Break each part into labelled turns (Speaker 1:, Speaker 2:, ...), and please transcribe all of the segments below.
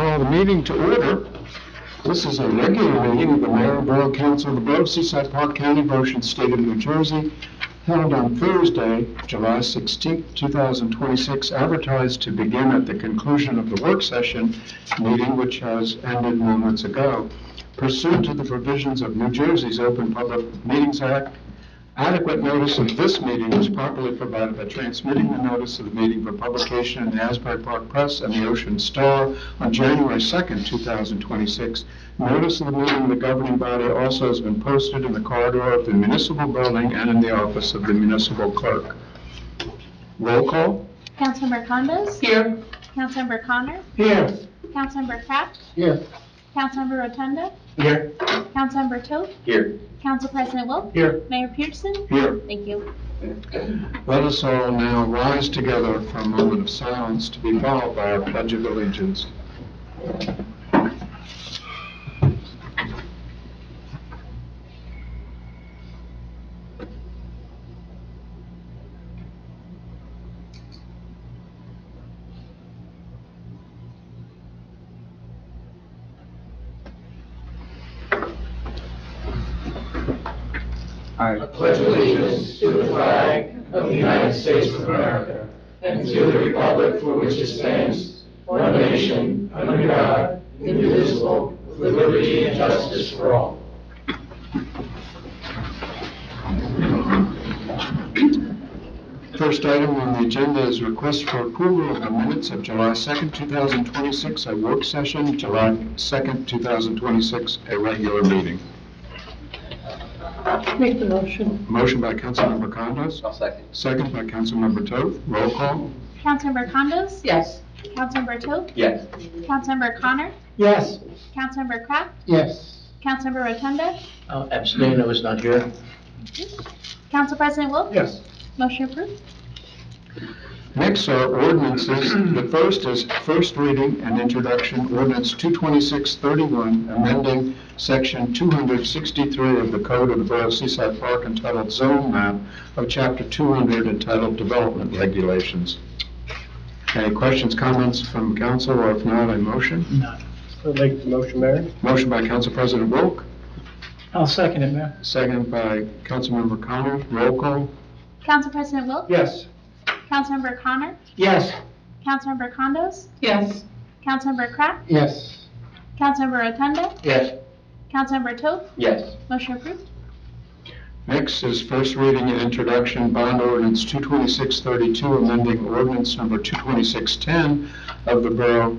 Speaker 1: call the meeting to order. This is a regular meeting of the Mayor and Borough Council of the Borough of Seaside, Park County, Ocean State of New Jersey, held on Thursday, July 16, 2026, advertised to begin at the conclusion of the work session meeting, which has ended moments ago. Pursuant to the provisions of New Jersey's Open Public Meetings Act, adequate notice of this meeting was properly provided by transmitting the notice of the meeting for publication in the Asbury Park Press and the Ocean Star on January 2nd, 2026. Notice of the meeting of the governing body also has been posted in the corridor of the municipal building and in the office of the municipal clerk. Roll call.
Speaker 2: Councilmember Condos?
Speaker 3: Here.
Speaker 2: Councilmember Connor?
Speaker 1: Here.
Speaker 2: Councilmember Kraft?
Speaker 1: Here.
Speaker 2: Councilmember Rotunda?
Speaker 1: Here.
Speaker 2: Councilmember Toth?
Speaker 1: Here.
Speaker 2: Council President Wilk?
Speaker 1: Here.
Speaker 2: Mayor Peterson?
Speaker 1: Here.
Speaker 2: Thank you.
Speaker 1: Let us all now rise together for a moment of silence to be followed by our Pledge of Allegiance.
Speaker 3: I pledge allegiance to the flag of the United States of America and to the republic for which it stands, one nation, under God, indivisible, with liberty and justice for all.
Speaker 1: First item on the agenda is request for approval of the minutes of July 2nd, 2026, a work session, July 2nd, 2026, a regular meeting.
Speaker 3: Make the motion.
Speaker 1: Motion by Councilmember Condos.
Speaker 3: I'll second.
Speaker 1: Second by Councilmember Toth. Roll call.
Speaker 2: Councilmember Condos?
Speaker 3: Yes.
Speaker 2: Councilmember Toth?
Speaker 3: Yes.
Speaker 2: Councilmember Connor?
Speaker 3: Yes.
Speaker 2: Councilmember Kraft?
Speaker 3: Yes.
Speaker 2: Councilmember Rotunda?
Speaker 3: I'll abstain, I was not here.
Speaker 2: Council President Wilk?
Speaker 1: Yes.
Speaker 2: Motion approved.
Speaker 1: Next are ordinances. The first is first reading and introduction, ordinance 22631, amending section 263 of the Code of the Borough of Seaside Park entitled Zone Map of Chapter 200 entitled Development Regulations. Any questions, comments from council, or if not, a motion?
Speaker 3: None. I'll make the motion, Mayor.
Speaker 1: Motion by Council President Wilk,
Speaker 3: I'll second it, Mayor.
Speaker 1: second by Councilmember Connor. Roll call.
Speaker 2: Council President Wilk?
Speaker 1: Yes.
Speaker 2: Councilmember Connor?
Speaker 3: Yes.
Speaker 2: Councilmember Condos?
Speaker 3: Yes.
Speaker 2: Councilmember Kraft?
Speaker 3: Yes.
Speaker 2: Councilmember Rotunda?
Speaker 3: Yes.
Speaker 2: Councilmember Toth?
Speaker 3: Yes.
Speaker 2: Motion approved.
Speaker 1: Next is first reading and introduction, bond ordinance 22632, amending ordinance number 22610 of the borough,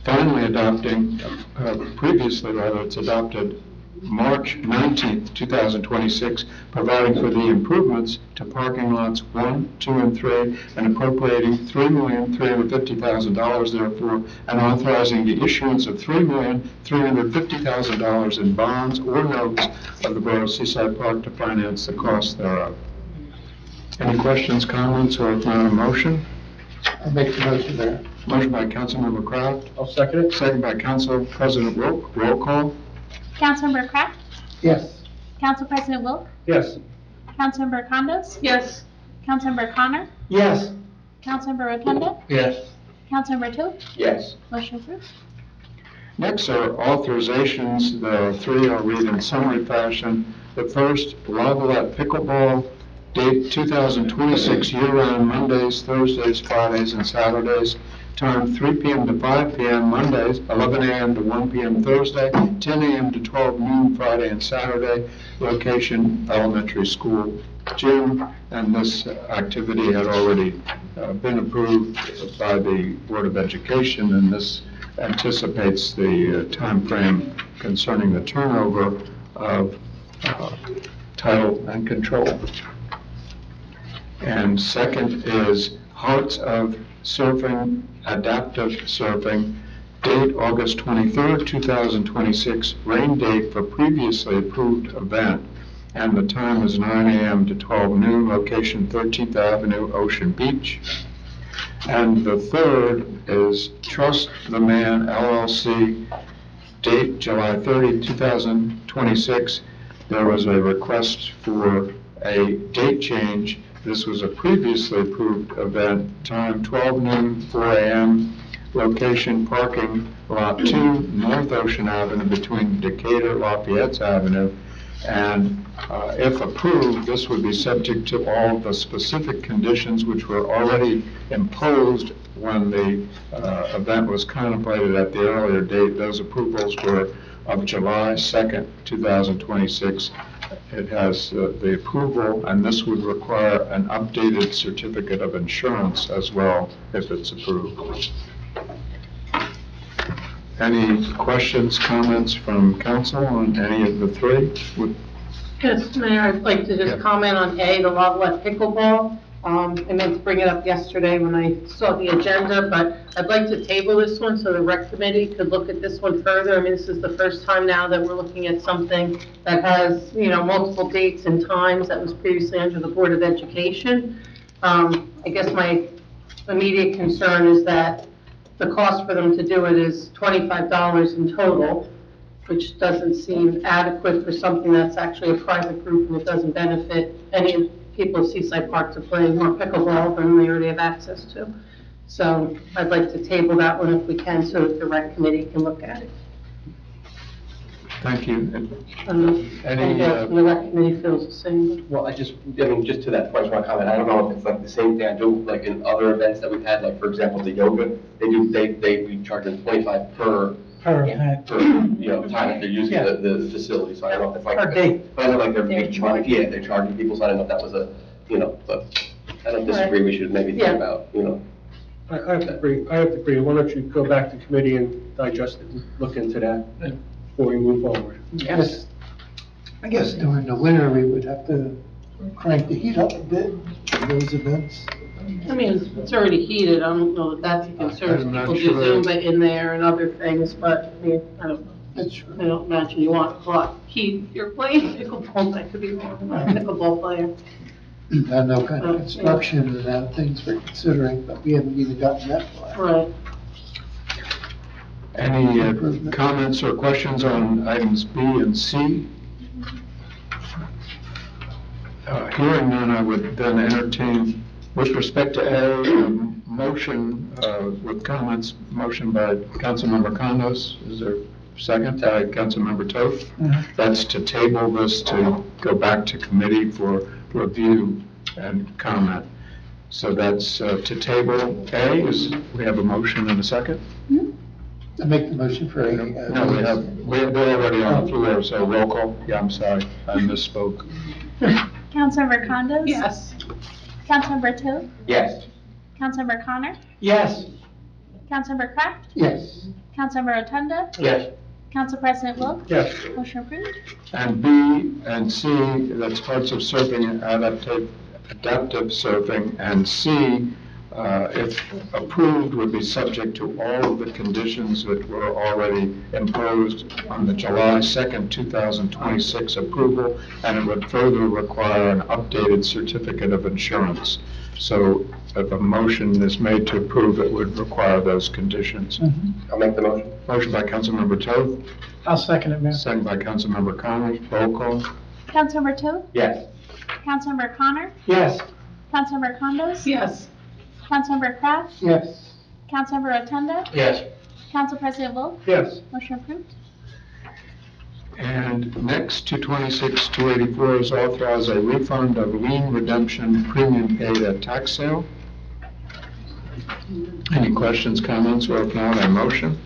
Speaker 1: finally adopting, it's adopted March 19th, 2026, providing for the improvements to parking lots 1, 2, and 3, and appropriating $3,350,000 therefore, and authorizing the issuance of $3,350,000 in bonds or notes of the Borough of Seaside Park to finance the cost thereof. Any questions, comments, or if not, a motion?
Speaker 3: I'll make the motion, Mayor.
Speaker 1: Motion by Councilmember Kraft.
Speaker 3: I'll second it.
Speaker 1: Second by Council President Wilk. Roll call.
Speaker 2: Councilmember Kraft?
Speaker 3: Yes.
Speaker 2: Council President Wilk?
Speaker 3: Yes.
Speaker 2: Councilmember Condos?
Speaker 3: Yes.
Speaker 2: Councilmember Connor?
Speaker 3: Yes.
Speaker 2: Councilmember Rotunda?
Speaker 3: Yes.
Speaker 2: Councilmember Toth?
Speaker 3: Yes.
Speaker 2: Motion approved.
Speaker 1: Next are authorizations. There are three. I'll read in summary fashion. The first, Lavalette Pickleball, date 2026, year-round, Mondays, Thursdays, Fridays, and Saturdays. Time 3 p.m. to 5 p.m. Mondays, 11 a.m. to 1 p.m. Thursday, 10 a.m. to 12 noon Friday and Saturday. Location, elementary school gym, and this activity had already been approved by the Board of Education, and this anticipates the time frame concerning the turnover of title and control. And second is Hearts of Surfing, Adaptive Surfing, date August 23rd, 2026, rain date for previously approved event, and the time is 9 a.m. to 12 noon, location 13th Avenue, Ocean Beach. And the third is Trust the Man LLC, date July 30, 2026. There was a request for a date change. This was a previously approved event, time 12 noon, 4 a.m., location parking Lot 2, North Ocean Avenue between Decatur, Lafayette Avenue. And if approved, this would be subject to all the specific conditions which were already imposed when the event was contemplated at the earlier date. Those approvals were of July 2nd, 2026. It has the approval, and this would require an updated certificate of insurance as well if it's approved. Any questions, comments from council on any of the three?
Speaker 4: Yes, Mayor, I'd like to just comment on A, the Lovelet pickleball. I meant to bring it up yesterday when I saw the agenda, but I'd like to table this one so the rec committee could look at this one further. I mean, this is the first time now that we're looking at something that has, multiple dates and times that was previously under the Board of Education. I guess my immediate concern is that the cost for them to do it is $25 in total, which doesn't seem adequate for something that's actually a private group and it doesn't benefit any people at Seaside Park to play more pickleball than they already have access to. So I'd like to table that one if we can so that the rec committee can look at it.
Speaker 1: Thank you.
Speaker 4: And the rec committee feels the same.
Speaker 3: Well, just to that point, I just want to comment, I don't know if it's like the same thing I do, like in other events that we've had, like for example, the yoga, we charge them 25 per time if they're using the facility, so I don't know if it's like.
Speaker 4: Per day.
Speaker 3: But I know like they're charging people, so I don't know if that was but I don't disagree, we should maybe think about,
Speaker 5: I have to agree. Why don't you go back to committee and digest it and look into that before we move forward?
Speaker 4: Yes.
Speaker 6: I guess during the winter, we would have to crank the heat up a bit for those events.
Speaker 4: I mean, it's already heated, I don't know if that's a concern,
Speaker 1: I'm not
Speaker 4: people do
Speaker 1: sure.
Speaker 4: Zumba in there and other things, but, I mean, I don't know.
Speaker 6: That's true.
Speaker 4: I don't imagine you want a lot of heat, you're playing pickleball, that could be wrong, I'm not a pickleball player.
Speaker 6: I know kind of construction and other things we're considering, but we haven't even gotten that far.
Speaker 4: Right.
Speaker 1: Any comments or questions on items B and C? Hearing none, I would then entertain, with respect to A, a motion with comments, motion by Councilmember Condos. Is there a second by Councilmember Toth? That's to table this to go back to committee for review and comment. So that's to table A. We have a motion and a second?
Speaker 6: I make the motion for A.
Speaker 1: No, we're already on the floor, so roll call. Yeah, I'm sorry, I misspoke.
Speaker 2: Councilmember Condos?
Speaker 4: Yes.
Speaker 2: Councilmember Toth?
Speaker 3: yes.
Speaker 2: Councilmember Connor?
Speaker 5: Yes.
Speaker 2: Councilmember Kraft?
Speaker 6: Yes.
Speaker 2: Councilmember Rotunda?
Speaker 3: Yes.
Speaker 2: Council President Wilk?
Speaker 5: Yes.
Speaker 2: Motion approved.
Speaker 1: And B and C, that's parts of surfing, adaptive surfing, and C, if approved, would be subject to all of the conditions that were already imposed on the July 2nd, 2026 approval, and it would further require an updated certificate of insurance. So if a motion is made to approve, it would require those conditions.
Speaker 3: I'll make the motion.
Speaker 1: Motion by Councilmember Toth,
Speaker 5: I'll second it, Mayor.
Speaker 1: second by Councilmember Connors. Roll call.
Speaker 2: Councilmember Toth?
Speaker 3: Yes.
Speaker 2: Councilmember Connor?
Speaker 5: Yes.
Speaker 2: Councilmember Condos?
Speaker 4: Yes.
Speaker 2: Councilmember Kraft?
Speaker 6: Yes.
Speaker 2: Councilmember Rotunda?
Speaker 3: Yes.
Speaker 2: Council President Wilk?
Speaker 5: Yes.
Speaker 2: Motion approved.
Speaker 1: And next, 226-284 is authorize a refund of lien redemption premium paid at tax sale. Any questions, comments, or if not, a motion?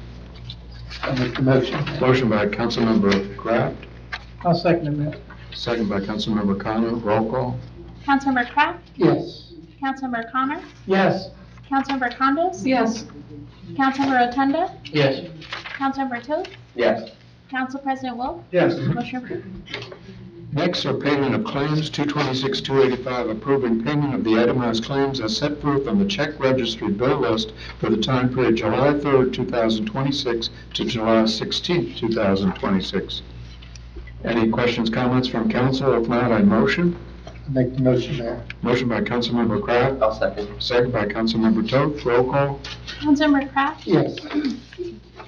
Speaker 6: I make the motion.
Speaker 1: Motion by Councilmember Kraft,
Speaker 5: I'll second it, Mayor.
Speaker 1: second by Councilmember Connor. Roll call.
Speaker 2: Councilmember Kraft?
Speaker 6: Yes.
Speaker 2: Councilmember Connor?
Speaker 5: Yes.
Speaker 2: Councilmember Condos?
Speaker 4: Yes.
Speaker 2: Councilmember Rotunda?
Speaker 3: Yes.
Speaker 2: Councilmember Toth?
Speaker 3: Yes.
Speaker 2: Council President Wilk?
Speaker 5: Yes.
Speaker 2: Motion approved.
Speaker 1: Next are payment of claims, 226-285, approving payment of the itemized claims as set forth on the check registry bill list for the time period July 3rd, 2026 to July 16th, 2026. Any questions, comments from council? If not, I motion.
Speaker 6: I make the motion, Mayor.
Speaker 1: Motion by Councilmember Kraft,
Speaker 3: I'll second.
Speaker 1: second by Councilmember Toth. Roll call.
Speaker 2: Councilmember Kraft?
Speaker 6: Yes.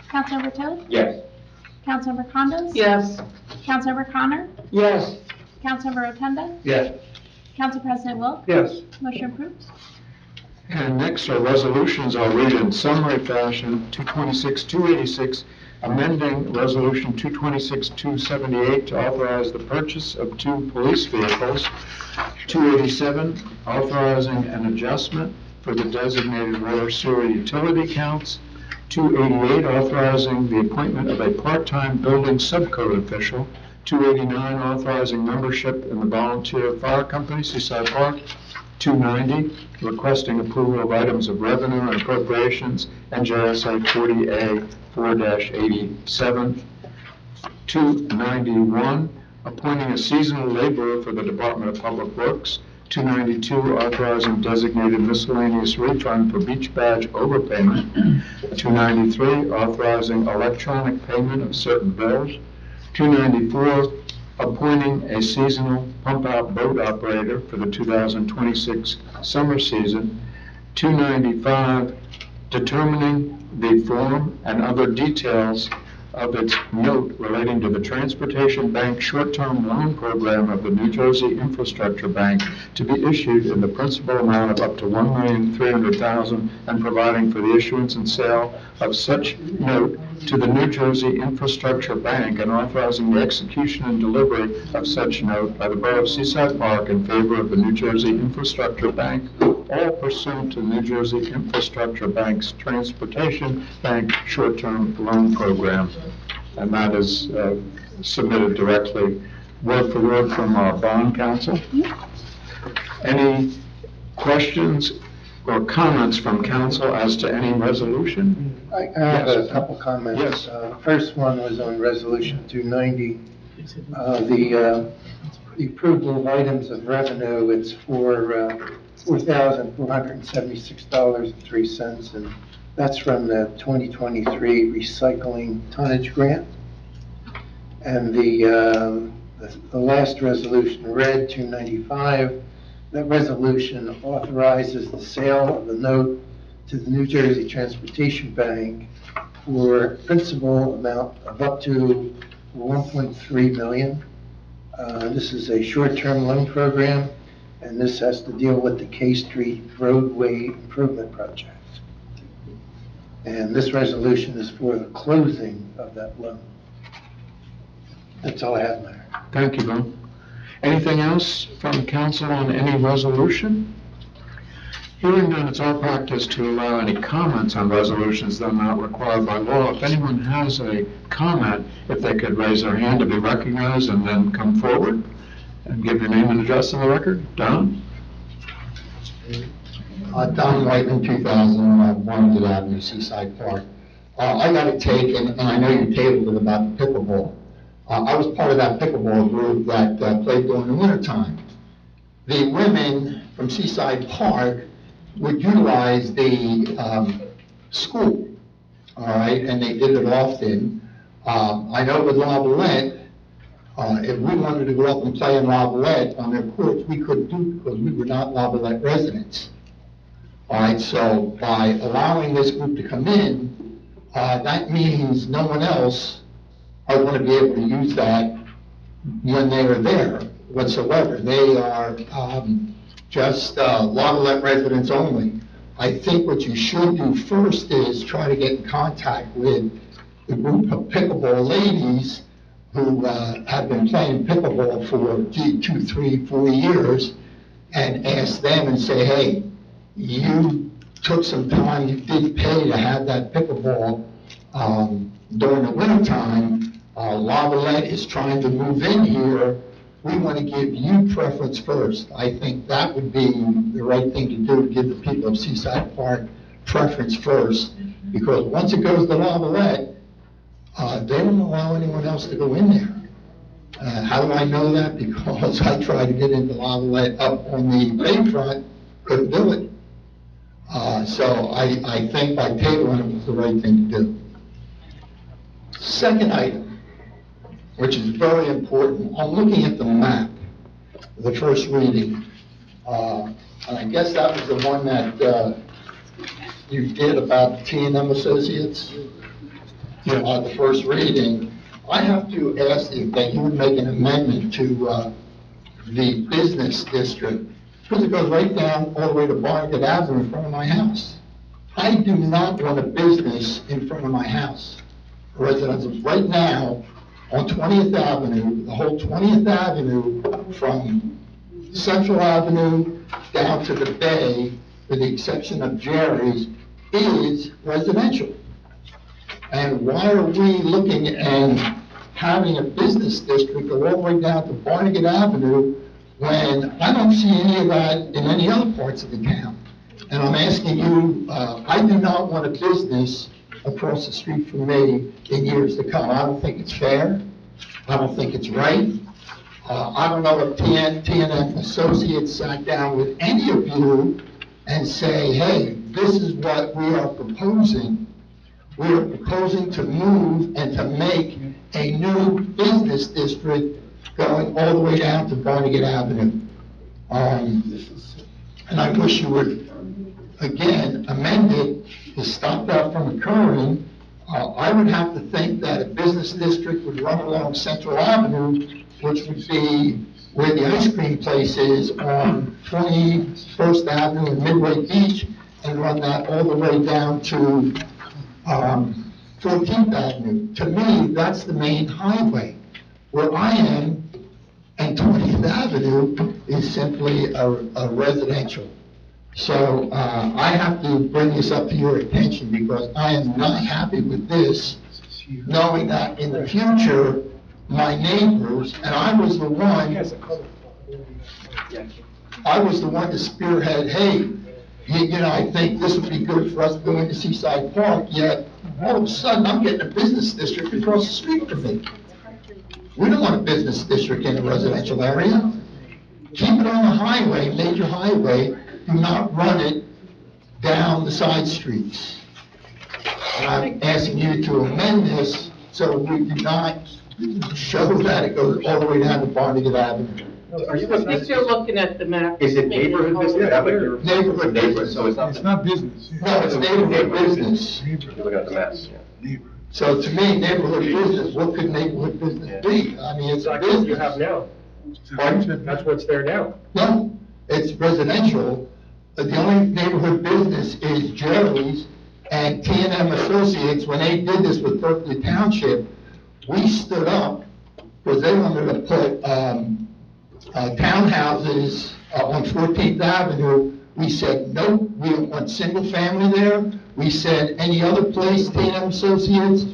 Speaker 2: Councilmember Toth?
Speaker 3: Yes.
Speaker 2: Councilmember Condos?
Speaker 4: Yes.
Speaker 2: Councilmember Connor?
Speaker 5: Yes.
Speaker 2: Councilmember Rotunda?
Speaker 3: Yes.
Speaker 2: Council President Wilk?
Speaker 5: Yes.
Speaker 2: Motion approved.
Speaker 1: And next are resolutions. I'll read in summary fashion. 226-286, amending Resolution 226-278 to authorize the purchase of 2 police vehicles. 287, authorizing an adjustment for the designated water sewer utility accounts. 288, authorizing the appointment of a part-time building subcode official. 289, authorizing membership in the volunteer fire company, Seaside Park. 290, requesting approval of items of revenue and appropriations, NJSA 40A 4-87. 291, appointing a seasonal laborer for the Department of Public Works. 292, authorizing designated miscellaneous refund for beach badge overpayment. 293, authorizing electronic payment of certain bills. 294, appointing a seasonal pump-out boat operator for the 2026 summer season. 295, determining the form and other details of its note relating to the Transportation Bank short-term loan program of the New Jersey Infrastructure Bank to be issued in the principal amount of up to $1,300,000 and providing for the issuance and sale of such note to the New Jersey Infrastructure Bank and authorizing the execution and delivery of such note by the Borough of Seaside Park in favor of the New Jersey Infrastructure Bank, all pursuant to New Jersey Infrastructure Bank's Transportation Bank short-term loan program. And that is submitted directly, word for word, from our bond counsel. Any questions or comments from council as to any resolution?
Speaker 6: I have
Speaker 1: Yes.
Speaker 6: a couple comments.
Speaker 1: Yes.
Speaker 6: First one was on Resolution 290. The approval of items of revenue, it's for $4,476.03, and that's from the 2023 recycling tonnage grant. And the last resolution read, 295, that resolution authorizes the sale of the note to the New Jersey Transportation Bank for principal amount of up to $1.3 million. This is a short-term loan program, and this has to deal with the K Street roadway improvement project. And this resolution is for the closing of that loan. That's all I have, Mayor.
Speaker 1: Thank you, Bill. Anything else from council on any resolution? Hearing none, it's our practice to allow any comments on resolutions that are not required by law. If anyone has a comment, if they could raise their hand to be recognized and then come forward and give your name and address on the record. Don?
Speaker 7: Don Whiteman, 2000, Warrington Avenue, Seaside Park. I got a take, and I know you tabled it about the pickleball. I was part of that pickleball group that played during the wintertime. The women from Seaside Park would utilize the school, all right, and they did it often. I know with Lavalette, if we wanted to go up and play in Lavalette on their courts, we couldn't do it because we were not Lavalette residents. All right, so by allowing this group to come in, that means no one else are going to be able to use that when they are there whatsoever. They are just Lavalette residents only. I think what you should do first is try to get in contact with the group of pickleball ladies who have been playing pickleball for 2, 3, 4 years and ask them and say, hey, you took some time, you did pay to have that pickleball during the wintertime. Lavalette is trying to move in here. We want to give you preference first. I think that would be the right thing to do, to give the people of Seaside Park preference first, because once it goes to Lavalette, they don't allow anyone else to go in there. How do I know that? Because I tried to get into Lavalette up on the bayfront, couldn't do it. So I think by tabling it was the right thing to do. Second item, which is very important, I'm looking at the map, the first reading. And I guess that was the one that you did about T&M Associates. The first reading. I have to ask you that you would make an amendment to the business district Because it goes right down all the way to Barnegat Avenue in front of my house. I do not want a business in front of my house. Residents right now on 20th Avenue, the whole 20th Avenue from Central Avenue down to the bay, with the exception of Jerry's, is residential. And why are we looking and having a business district go all the way down to Barnegat Avenue when I don't see any of that in any other parts of the town? And I'm asking you, I do not want a business across the street from me in years to come. I don't think it's fair. I don't think it's right. I don't know if T&M Associates sat down with any of you and say, hey, this is what we are proposing. We are proposing to move and to make a new business district going all the way down to Barnegat Avenue. And I wish you would, again, amend it to stop that from occurring. I would have to think that a business district would run along Central Avenue, which would be where the ice cream place is on 21st Avenue and Midway Beach, and run that all the way down to 14th Avenue. To me, that's the main highway. Where I am, and 20th Avenue is simply a residential. So I have to bring this up to your attention because I am not happy with this, knowing that in the future, my neighbors, and I was the one to spearhead, hey, you know, I think this would be good for us to go into Seaside Park, yet all of a sudden I'm getting a business district across the street from me. We don't want a business district in a residential area. Keep it on the highway, major highway, do not run it down the side streets. And I'm asking you to amend this so we do not show that it goes all the way down to Barnegat Avenue.
Speaker 5: Are you
Speaker 4: I think you're looking at the map.
Speaker 3: Is it neighborhood business?
Speaker 7: Neighborhood
Speaker 3: So it's not.
Speaker 1: It's not business.
Speaker 7: No, it's neighborhood business.
Speaker 3: You're looking at the maps, yeah.
Speaker 7: So to me, neighborhood business, what could neighborhood business be? I mean, it's a
Speaker 5: That's what you
Speaker 7: business.
Speaker 5: have now.
Speaker 7: Pardon?
Speaker 5: That's what's there now.
Speaker 7: No, it's residential. The only neighborhood business is Jerry's and T&M Associates. When they did this with Berkeley Township, we stood up because they wanted to put townhouses on 14th Avenue. We said, nope, we don't want single family there. We said, any other place, T&M Associates,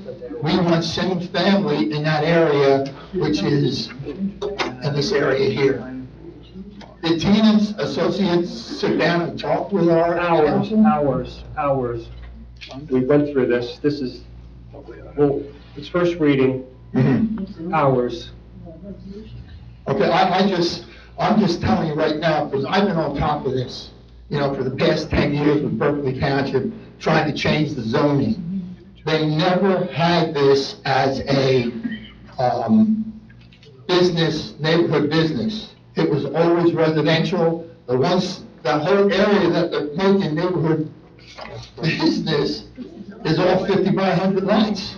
Speaker 7: we want single family in that area, which is in this area here. Did T&M Associates sit down and talk with our
Speaker 5: Hours. We went through this. This is, well, it's first reading, hours.
Speaker 7: Okay, I'm just telling you right now, because I've been on top of this, you know, for the past 10 years with Berkeley Township, trying to change the zoning. They never had this as a business, neighborhood business. It was always residential. The whole area that they're making neighborhood business is all 50 by 100 lots.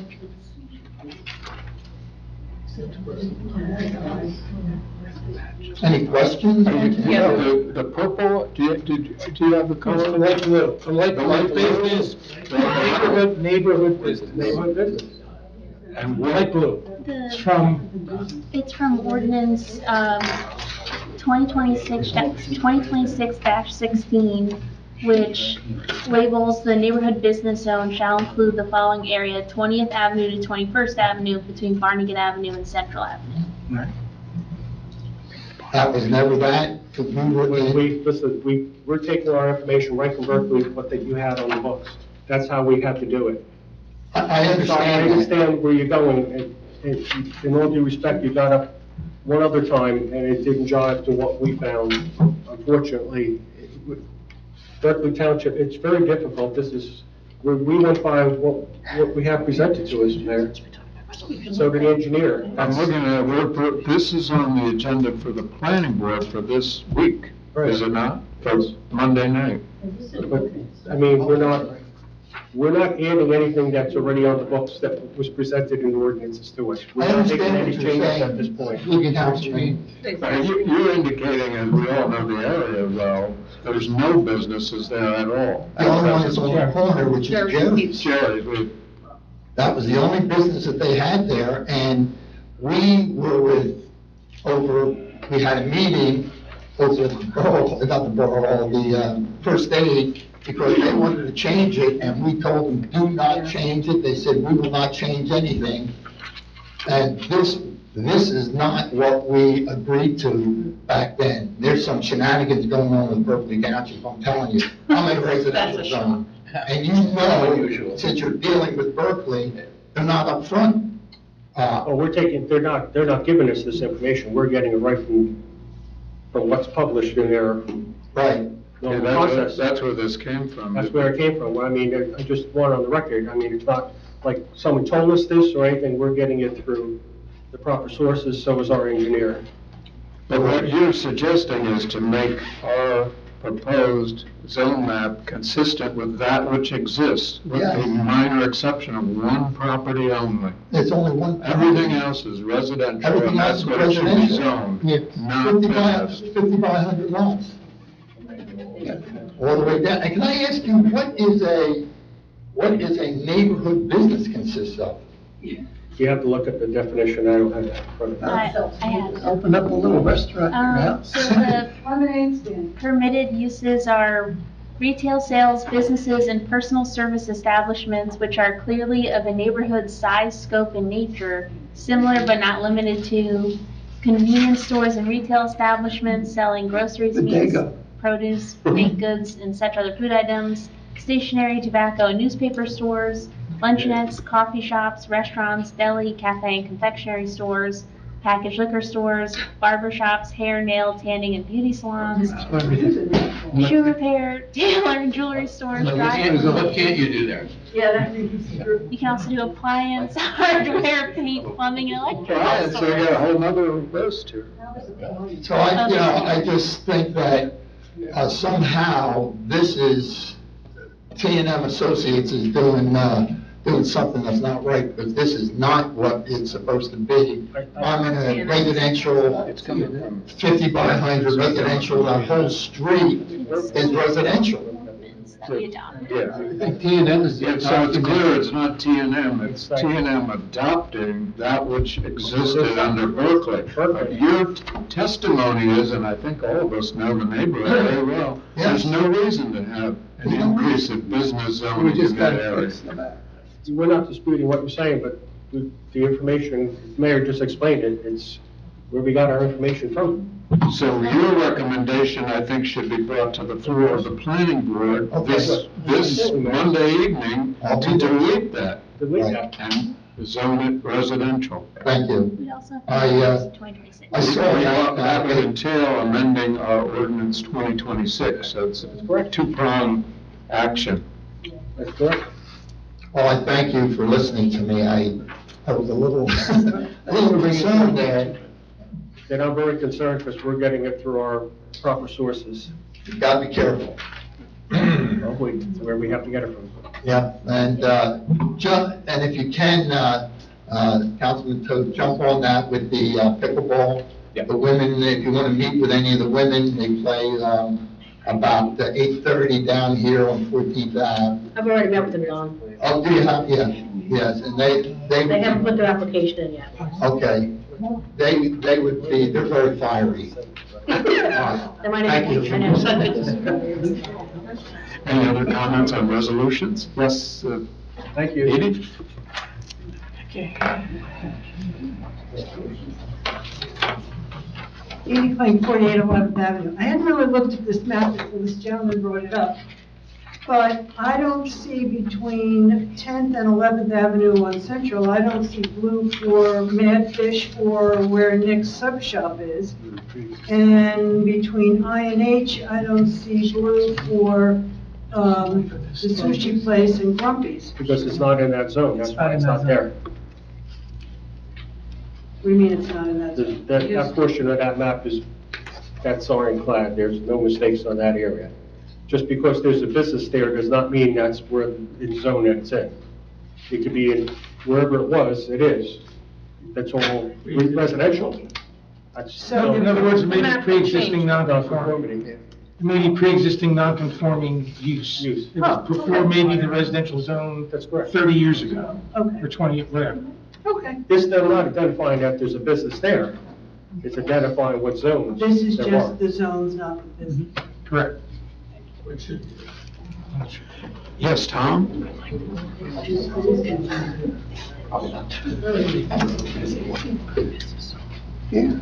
Speaker 7: Any questions?
Speaker 1: The purple, do you have the color?
Speaker 5: Light blue. From light
Speaker 1: The light business.
Speaker 5: Neighborhood business. Neighborhood business.
Speaker 1: And
Speaker 5: Light blue.
Speaker 2: It's from ordinance 2026-16, which labels the neighborhood business zone shall include the following area: 20th Avenue to 21st Avenue between Barnegat Avenue and Central Avenue.
Speaker 7: That was never that, because we were
Speaker 5: Listen, we're taking our information right from Berkeley, what that you had on the books. That's how we had to do it.
Speaker 7: I
Speaker 5: So I
Speaker 7: understand that.
Speaker 5: understand where you're going, and in all due respect, you got up one other time, and it didn't jive to what we found. Unfortunately, Berkeley Township, it's very difficult. This is, we went by what we have presented to us there. So did the engineer.
Speaker 1: I'm looking at, this is on the agenda for the planning board for this week, is it not? For Monday night.
Speaker 5: But, I mean, we're not, We're not adding anything that's already on the books that was presented in ordinances to us. We're
Speaker 7: I
Speaker 5: not making
Speaker 7: understand
Speaker 5: any
Speaker 7: what you're
Speaker 5: changes at this
Speaker 7: saying.
Speaker 5: point.
Speaker 7: Looking downstream.
Speaker 1: You're indicating, and we all know the area well, there's no businesses there at all.
Speaker 7: The only one that's on the corner, which is Jerry's.
Speaker 1: Jerry's, we-
Speaker 7: That was the only business that they had there, and we were we had a meeting over at the borough, not the borough, the first aid, because they wanted to change it, and we told them, do not change it. They said, we will not change anything. And this is not what we agreed to back then. There's some shenanigans going on with Berkeley Township, I'm telling you. I'm in a residential zone. And you know, since you're dealing with Berkeley, they're not upfront.
Speaker 5: Oh, they're not giving us this information. We're getting it right from what's published in their
Speaker 7: Right.
Speaker 1: yeah,
Speaker 5: process.
Speaker 1: that's where this came from.
Speaker 5: That's where it came from. I mean, I just want on the record, I mean, it's not like someone told us this or anything. We're getting it through the proper sources, so is our engineer.
Speaker 1: But what you're suggesting is to make our proposed zone map consistent with that which exists, with
Speaker 7: Yeah.
Speaker 1: the minor exception of one property only.
Speaker 7: There's only one.
Speaker 1: Everything else is residential,
Speaker 7: Everything
Speaker 1: and
Speaker 7: else
Speaker 1: that's
Speaker 7: is
Speaker 1: what it should be
Speaker 7: residential.
Speaker 1: zoned,
Speaker 7: Yeah,
Speaker 1: not
Speaker 7: 50 by 100 lots. All the way down. And can I ask you, what is a neighborhood business consist of?
Speaker 5: You have to look at the definition. I don't have that in front of me.
Speaker 2: I have.
Speaker 6: Open up a little restaurant in your house.
Speaker 2: So the permitted uses are retail sales, businesses, and personal service establishments which are clearly of a neighborhood size, scope, and nature, similar but not limited to convenience stores and retail establishments selling groceries, meats,
Speaker 6: Bodega.
Speaker 2: produce, baked goods, and such other food items, stationery, tobacco, and newspaper stores, luncheonettes, coffee shops, restaurants, deli, cafe, and confectionery stores, packaged liquor stores, barber shops, hair, nail, tanning, and beauty salons, shoe repair, tailor and jewelry stores, dry
Speaker 3: What can't you do there?
Speaker 2: You can also do appliance, hardware, paint, plumbing, and electrical
Speaker 1: Right, so you got a
Speaker 2: stores.
Speaker 1: whole nother list here.
Speaker 7: So I just think that somehow this is, T&M Associates is doing something that's not right, because this is not what it's supposed to be. I'm in a residential,
Speaker 1: It's coming from.
Speaker 7: 50 by 100 residential, that whole street is residential.
Speaker 2: That we adopted.
Speaker 1: Yeah.
Speaker 6: I think T&M is.
Speaker 1: Yeah, so it's clear it's not T&M, it's T&M adopting that which existed under Berkeley. But your testimony is, and I think all of us know the neighborhood very well, there's no reason to have an increase in business
Speaker 6: We
Speaker 1: zoning
Speaker 6: just
Speaker 1: in that
Speaker 6: gotta
Speaker 1: area.
Speaker 6: fix the map.
Speaker 5: We're not disputing what you're saying, but the information, the mayor just explained it, it's where we got our information from.
Speaker 1: So your recommendation, I think, should be brought to the floor of the planning board this Monday evening to delete that
Speaker 5: Delete that.
Speaker 1: and zone it residential.
Speaker 7: Thank you.
Speaker 2: We also
Speaker 7: I,
Speaker 2: have 2026.
Speaker 7: I saw
Speaker 1: That would entail amending our ordinance 2026, so it's a two-pronged action.
Speaker 5: That's correct.
Speaker 7: Well, I thank you for listening to me. I was a little concerned there.
Speaker 5: And I'm very concerned because we're getting it through our proper sources.
Speaker 7: You gotta be careful.
Speaker 5: Where we have to get it from.
Speaker 7: Yeah, and, and if you can, Councilman Toad, jump on that with the pickleball.
Speaker 5: Yeah.
Speaker 7: The women, if you wanna meet with any of the women, they play, about 8:30 down here on 14th Ave.
Speaker 4: I've already met with them, Don.
Speaker 7: Oh, do you have, yeah, yes, and they.
Speaker 4: They haven't put their application in yet.
Speaker 7: Okay, they would be, they're very fiery.
Speaker 4: They might
Speaker 7: Thank
Speaker 4: have,
Speaker 7: you.
Speaker 4: I know.
Speaker 1: Any other comments on resolutions? Yes,
Speaker 5: Thank you.
Speaker 1: Edie?
Speaker 8: 8548 11th Avenue. I hadn't really looked at this map until this gentleman brought it up, but I don't see between 10th and 11th Avenue on Central, I don't see blue for Mad Fish or where Nick's Sub Shop is. And between I and H, I don't see blue for the sushi place and Grumpy's.
Speaker 5: Because it's not in that zone, that's why it's not there.
Speaker 8: What do you mean it's not in that zone?
Speaker 5: That portion of that map is, that's ironclad, there's no mistakes on that area. Just because there's a business there does not mean that's where it's zoned it's in. It could be in wherever it was, it is. That's all residential. That's-
Speaker 8: So-
Speaker 9: In other words, it may
Speaker 4: The
Speaker 9: be
Speaker 4: map
Speaker 9: pre-existing
Speaker 4: changed.
Speaker 9: non-conforming.
Speaker 5: Conformity.
Speaker 9: It may be pre-existing non-conforming use.
Speaker 5: Use.
Speaker 9: It was before maybe the residential zone
Speaker 5: That's correct.
Speaker 9: 30 years ago,
Speaker 8: Okay,
Speaker 9: or 20, whatever.
Speaker 8: okay.
Speaker 5: This, they're not identifying that there's a business there. It's identifying what zones
Speaker 8: This is
Speaker 5: there are.
Speaker 8: just the zones, not the business.
Speaker 9: Correct.
Speaker 1: Yes, Tom?
Speaker 6: Yeah.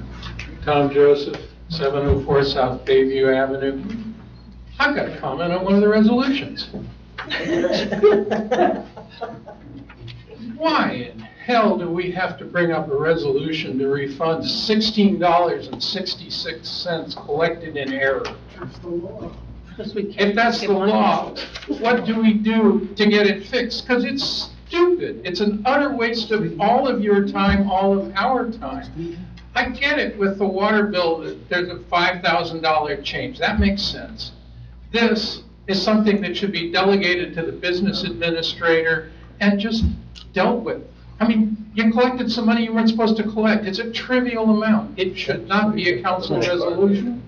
Speaker 3: Tom Joseph, 704 South Bayview Avenue. I've got a comment on one of the resolutions. Why in hell do we have to bring up a resolution to refund $16.66 collected in error?
Speaker 4: Because we can't
Speaker 3: If that's
Speaker 4: get
Speaker 3: the
Speaker 4: money.
Speaker 3: law, what do we do to get it fixed? Because it's stupid. It's an utter waste of all of your time, all of our time. I get it with the water bill, that there's a $5,000 change. That makes sense. This is something that should be delegated to the business administrator and just dealt with. I mean, you collected some money you weren't supposed to collect. It's a trivial amount. It should not be a council resolution.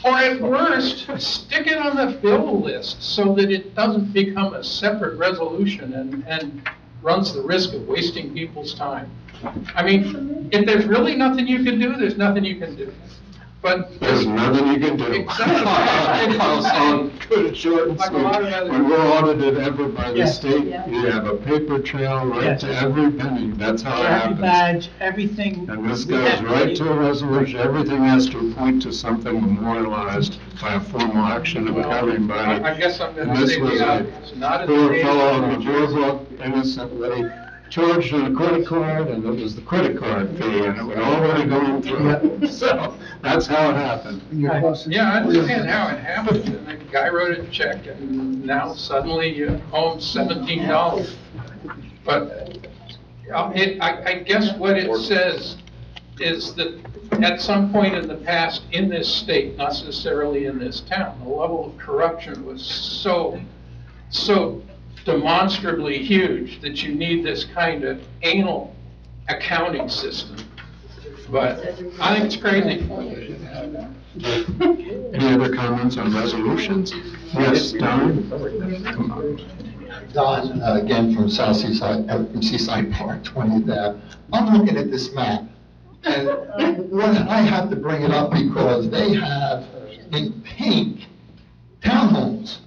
Speaker 3: Or at worst, stick it on the bill list so that it doesn't become a separate resolution and runs the risk of wasting people's time. I mean, if there's really nothing you can do, there's nothing you can do. But
Speaker 1: There's nothing you can do.
Speaker 3: Exactly.
Speaker 1: Good and short and
Speaker 3: Like a
Speaker 1: sweet.
Speaker 3: lot of other-
Speaker 1: When we're audited ever by the
Speaker 10: Yes.
Speaker 1: state,
Speaker 8: Yeah.
Speaker 1: you have a paper trail right
Speaker 10: Yes.
Speaker 1: to every penny. That's how it
Speaker 10: Every
Speaker 1: happens.
Speaker 10: badge, everything.
Speaker 1: And this
Speaker 10: we
Speaker 1: goes
Speaker 10: have
Speaker 1: right to a resolution. Everything has to point to something memorialized by a formal action of a governing body.
Speaker 3: I guess I'm
Speaker 1: And
Speaker 3: going to
Speaker 1: this
Speaker 3: say
Speaker 1: was
Speaker 3: the
Speaker 1: a
Speaker 3: obvious, not in the
Speaker 1: poor
Speaker 3: name
Speaker 1: fellow
Speaker 3: of
Speaker 1: on the
Speaker 3: New
Speaker 1: blue
Speaker 3: Jersey.
Speaker 1: book innocently charged on a credit card, and it was the credit card fee, and it was already going through. So, that's how it happened.
Speaker 6: You're close.
Speaker 3: Yeah, I understand how it happened, and the guy wrote a check, and now suddenly you owe him $17. But I guess what it says is that at some point in the past, in this state, not necessarily in this town, the level of corruption was so demonstrably huge that you need this kind of anal accounting system. But I think it's crazy.
Speaker 1: Any other comments on resolutions? Yes, Don? Come on.
Speaker 7: Don, again, from from Seaside Park, 20th Ave. I'm looking at this map, and I have to bring it up because they have in pink townhomes.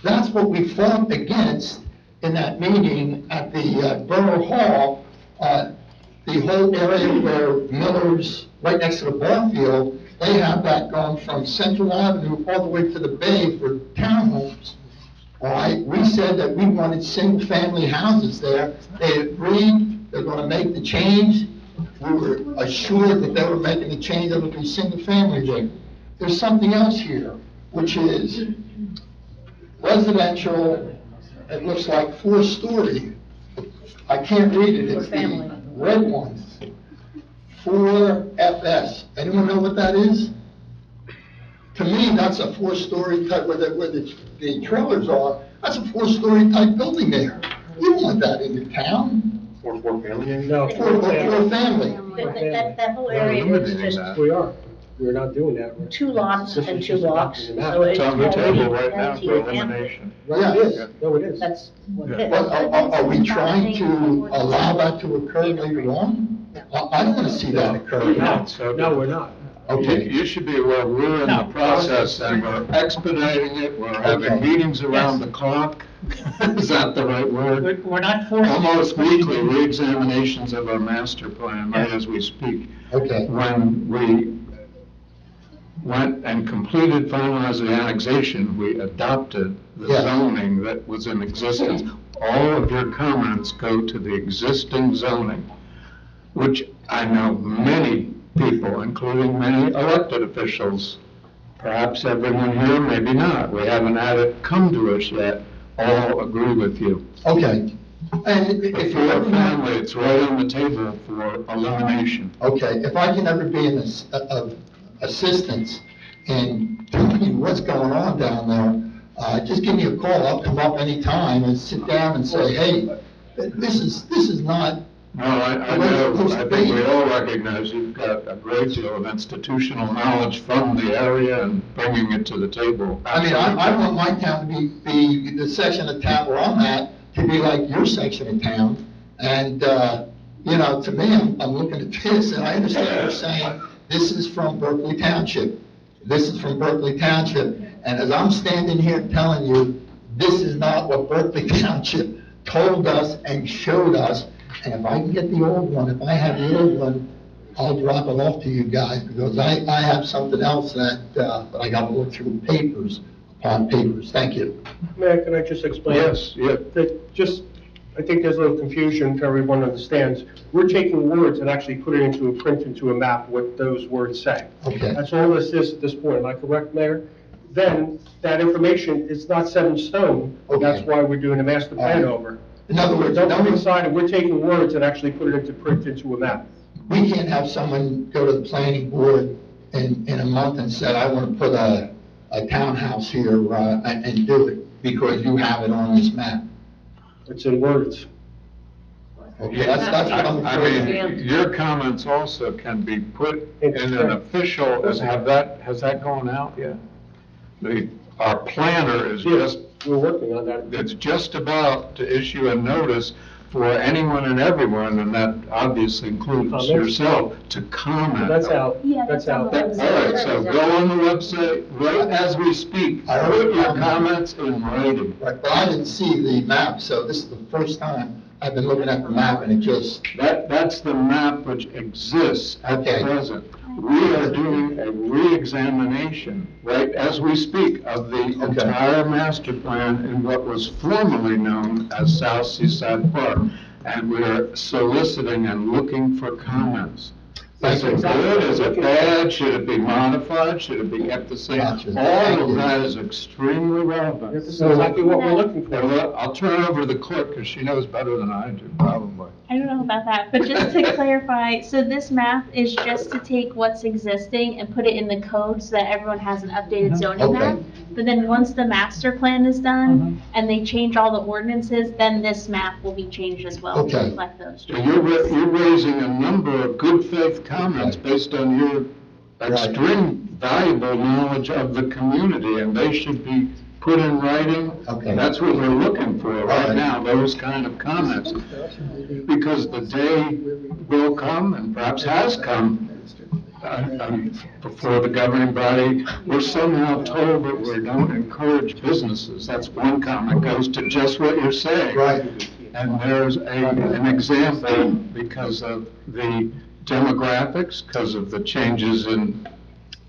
Speaker 7: That's what we fought against in that meeting at the Borough Hall, the whole area where Miller's, right next to the ball field, they have that going from Central Avenue all the way to the bay for townhomes. All right, we said that we wanted single-family houses there. They agreed, they're gonna make the change. We were assured that they were making the change, there would be single-family there. There's something else here, which is residential, it looks like 4-story. I can't read it, it's the red one. 4FS. Anyone know what that is? To me, that's a 4-story type, where the trailers are, that's a 4-story type building there. You don't want that in your town,
Speaker 5: Four family? No.
Speaker 7: for a family.
Speaker 11: That whole area is just
Speaker 5: We are. We're not doing that.
Speaker 11: two lots
Speaker 5: This
Speaker 11: and
Speaker 5: is
Speaker 11: two
Speaker 5: just
Speaker 11: blocks,
Speaker 5: adopting the map.
Speaker 11: so it's
Speaker 1: It's on the
Speaker 11: already
Speaker 1: table right now
Speaker 11: empty
Speaker 1: for
Speaker 11: and
Speaker 1: elimination.
Speaker 5: Right, it is. No, it is.
Speaker 11: That's what it
Speaker 7: But
Speaker 11: is.
Speaker 7: are we trying to allow that to occur later on? I don't want to see that occur.
Speaker 5: No, we're not.
Speaker 7: Okay.
Speaker 1: You should be aware, we're in the process, and we're expediting it, we're having
Speaker 7: Okay.
Speaker 1: meetings around the clock. Is that the right word?
Speaker 10: We're not forcing.
Speaker 1: Almost weekly re-examinations of our master plan, right as we speak.
Speaker 7: Okay.
Speaker 1: When we went and completed, finalized the annexation, we adopted the
Speaker 7: Yes.
Speaker 1: zoning that was in existence. All of your comments go to the existing zoning, which I know many people, including many elected officials, perhaps everyone here, maybe not, we haven't had it come to us yet, all agree with you.
Speaker 7: Okay. And
Speaker 1: But
Speaker 7: if
Speaker 1: for
Speaker 7: you're
Speaker 1: a
Speaker 7: ever
Speaker 1: family, it's right on the table for elimination.
Speaker 7: okay, if I can ever be of assistance in telling you what's going on down there, just give me a call. I'll come up anytime and sit down and say, hey, this is not.
Speaker 1: No, I know, I think we all recognize you've got a great deal of institutional knowledge from the area and bringing it to the table.
Speaker 7: I mean, I want my town to be the section of town where I'm at, to be like your section of town. And, you know, to me, I'm looking at this, and I understand you're saying, this is from Berkeley Township. This is from Berkeley Township. And as I'm standing here telling you, this is not what Berkeley Township told us and showed us. And if I can get the old one, if I have the old one, I'll drop it off to you guys, because I have something else that I gotta look through papers upon papers. Thank you.
Speaker 5: Mayor, can I just explain?
Speaker 1: Yes, yeah.
Speaker 5: I think there's a little confusion, if everyone understands. We're taking words and actually putting it into a print, into a map, what those words say.
Speaker 7: Okay.
Speaker 5: That's all this is at this point. Am I correct, Mayor? Then, that information is not set in stone.
Speaker 7: Okay.
Speaker 5: That's why we're doing a master plan
Speaker 7: All right.
Speaker 5: over.
Speaker 7: In other words,
Speaker 5: Don't decide, we're taking words and actually put it into print, into a map.
Speaker 7: we can't have someone go to the planning board in a month and say, I want to put a townhouse here and do it, because you have it on this map.
Speaker 5: It's in words.
Speaker 7: Okay, that's what I'm
Speaker 1: I
Speaker 7: afraid of.
Speaker 1: mean, your comments also can be put in an official, has that gone out yet? Our planner is just,
Speaker 5: We're working on that.
Speaker 1: it's just about to issue a notice for anyone and everyone, and that obviously includes
Speaker 5: Comments?
Speaker 1: yourself, to comment.
Speaker 5: That's out.
Speaker 2: Yeah,
Speaker 5: That's
Speaker 2: on
Speaker 5: out.
Speaker 2: the
Speaker 1: All
Speaker 2: website.
Speaker 1: right, so go on the website right as we speak.
Speaker 7: I
Speaker 1: Put your
Speaker 7: already-
Speaker 1: comments in writing.
Speaker 7: Right, but I didn't see the map, so this is the first time I've been looking at the map, and it just,
Speaker 1: That's the map which exists at
Speaker 7: Okay.
Speaker 1: present. We are doing a re-examination, right as we speak, of the entire master plan in what was formerly known as South Seaside Park. And we are soliciting and looking for comments. Is it good, is it bad, should it be modified, should it be kept the same?
Speaker 7: Gotcha.
Speaker 1: All of that is extremely relevant.
Speaker 5: This is exactly what we're looking for.
Speaker 1: Well, I'll turn it over to the clerk, because she knows better than I do, probably.
Speaker 2: I don't know about that, but just to clarify, so this map is just to take what's existing and put it in the code so that everyone has an updated zoning
Speaker 7: Okay.
Speaker 2: map. But then once the master plan is done and they change all the ordinances, then this map will be changed as well to
Speaker 7: Okay.
Speaker 2: reflect those
Speaker 1: So
Speaker 2: changes.
Speaker 1: you're raising a number of good faith comments based on your extreme valuable knowledge of the community, and they should be put in writing.
Speaker 7: Okay.
Speaker 1: That's what we're looking for right
Speaker 7: right.
Speaker 1: now, those kind of comments. Because the day will come, and perhaps has come, before the governing body, we're somehow told that we don't encourage businesses. That's one comment, goes to just what you're saying.
Speaker 7: right,
Speaker 1: And there's an example because of the demographics, because of the changes in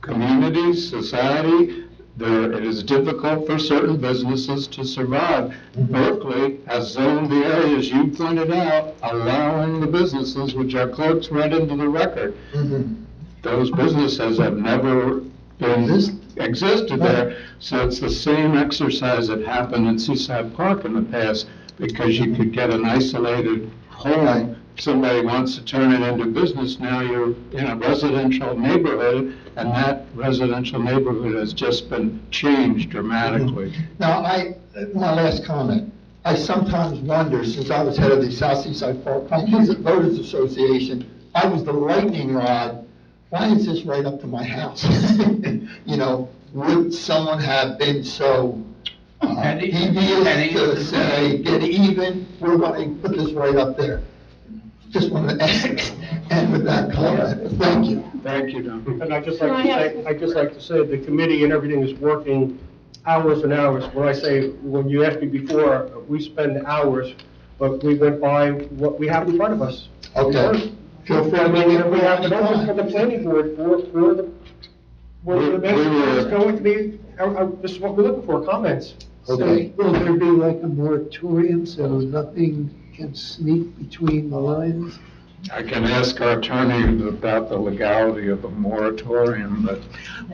Speaker 1: communities, society. It is difficult for certain businesses to survive. Berkeley has zoned the areas you pointed out, allowing the businesses, which our clerks read into the record. Those businesses have never existed there. So it's the same exercise that happened in Seaside Park in the past, because you could get an isolated home. Somebody wants to turn it into business, now you're in a residential neighborhood, and that residential neighborhood has just been changed dramatically.
Speaker 7: Now, my last comment, I sometimes wonder, since I was head of the South Seaside Park Voters Association, I was the lightning rod. Why is this right up to my house? You know, would someone have been so devious to say, get even, we're going to put this right up there? Just wanted to end with that comment. Thank you.
Speaker 1: Thank you, Don.
Speaker 5: And I'd just like to say, the committee and everything is working hours and hours. When you asked me before, we spend hours, but we went by what we have in front of us.
Speaker 7: Okay. Feel free
Speaker 5: I
Speaker 7: to
Speaker 5: mean,
Speaker 7: make it
Speaker 5: we have an
Speaker 7: anytime.
Speaker 5: office for the planning board for the, where the best is going to be, this is what we're looking for, comments.
Speaker 7: Okay.
Speaker 6: Will there be like a moratorium so nothing can sneak between the lines?
Speaker 1: I can ask our attorney about the legality of a moratorium, but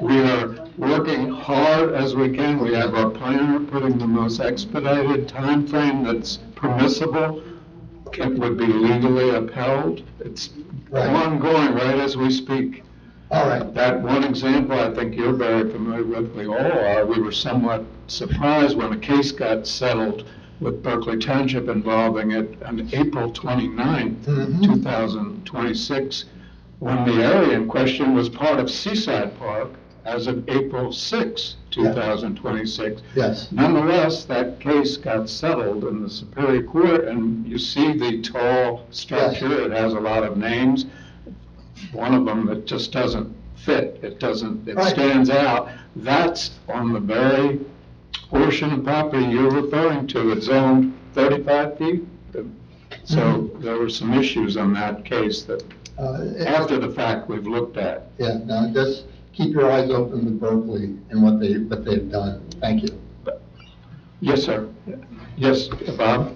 Speaker 1: we are working hard as we can. We have our planner putting the most expedited time frame that's permissible. It would be legally upheld. It's
Speaker 7: Right.
Speaker 1: ongoing right as we speak.
Speaker 7: All right.
Speaker 1: That one example, I think you're very familiar with, we all are. We were somewhat surprised when a case got settled with Berkeley Township involving it on April 29th,
Speaker 7: Mhm.
Speaker 1: 2026, when the area in question was part of Seaside Park as of April 6, 2026.
Speaker 7: Yes.
Speaker 1: Nonetheless, that case got settled in the Superior Court, and you see the tall structure. It has a lot of names. One of them, it just doesn't fit. It
Speaker 7: Right.
Speaker 1: stands out. That's on the very portion of property you're referring to. It's zoned 35 feet. So there were some issues on that case that, after the fact, we've looked at.
Speaker 7: Yeah, no, just keep your eyes open with Berkeley and what they've done. Thank you.
Speaker 1: Yes, sir. Yes, Bob?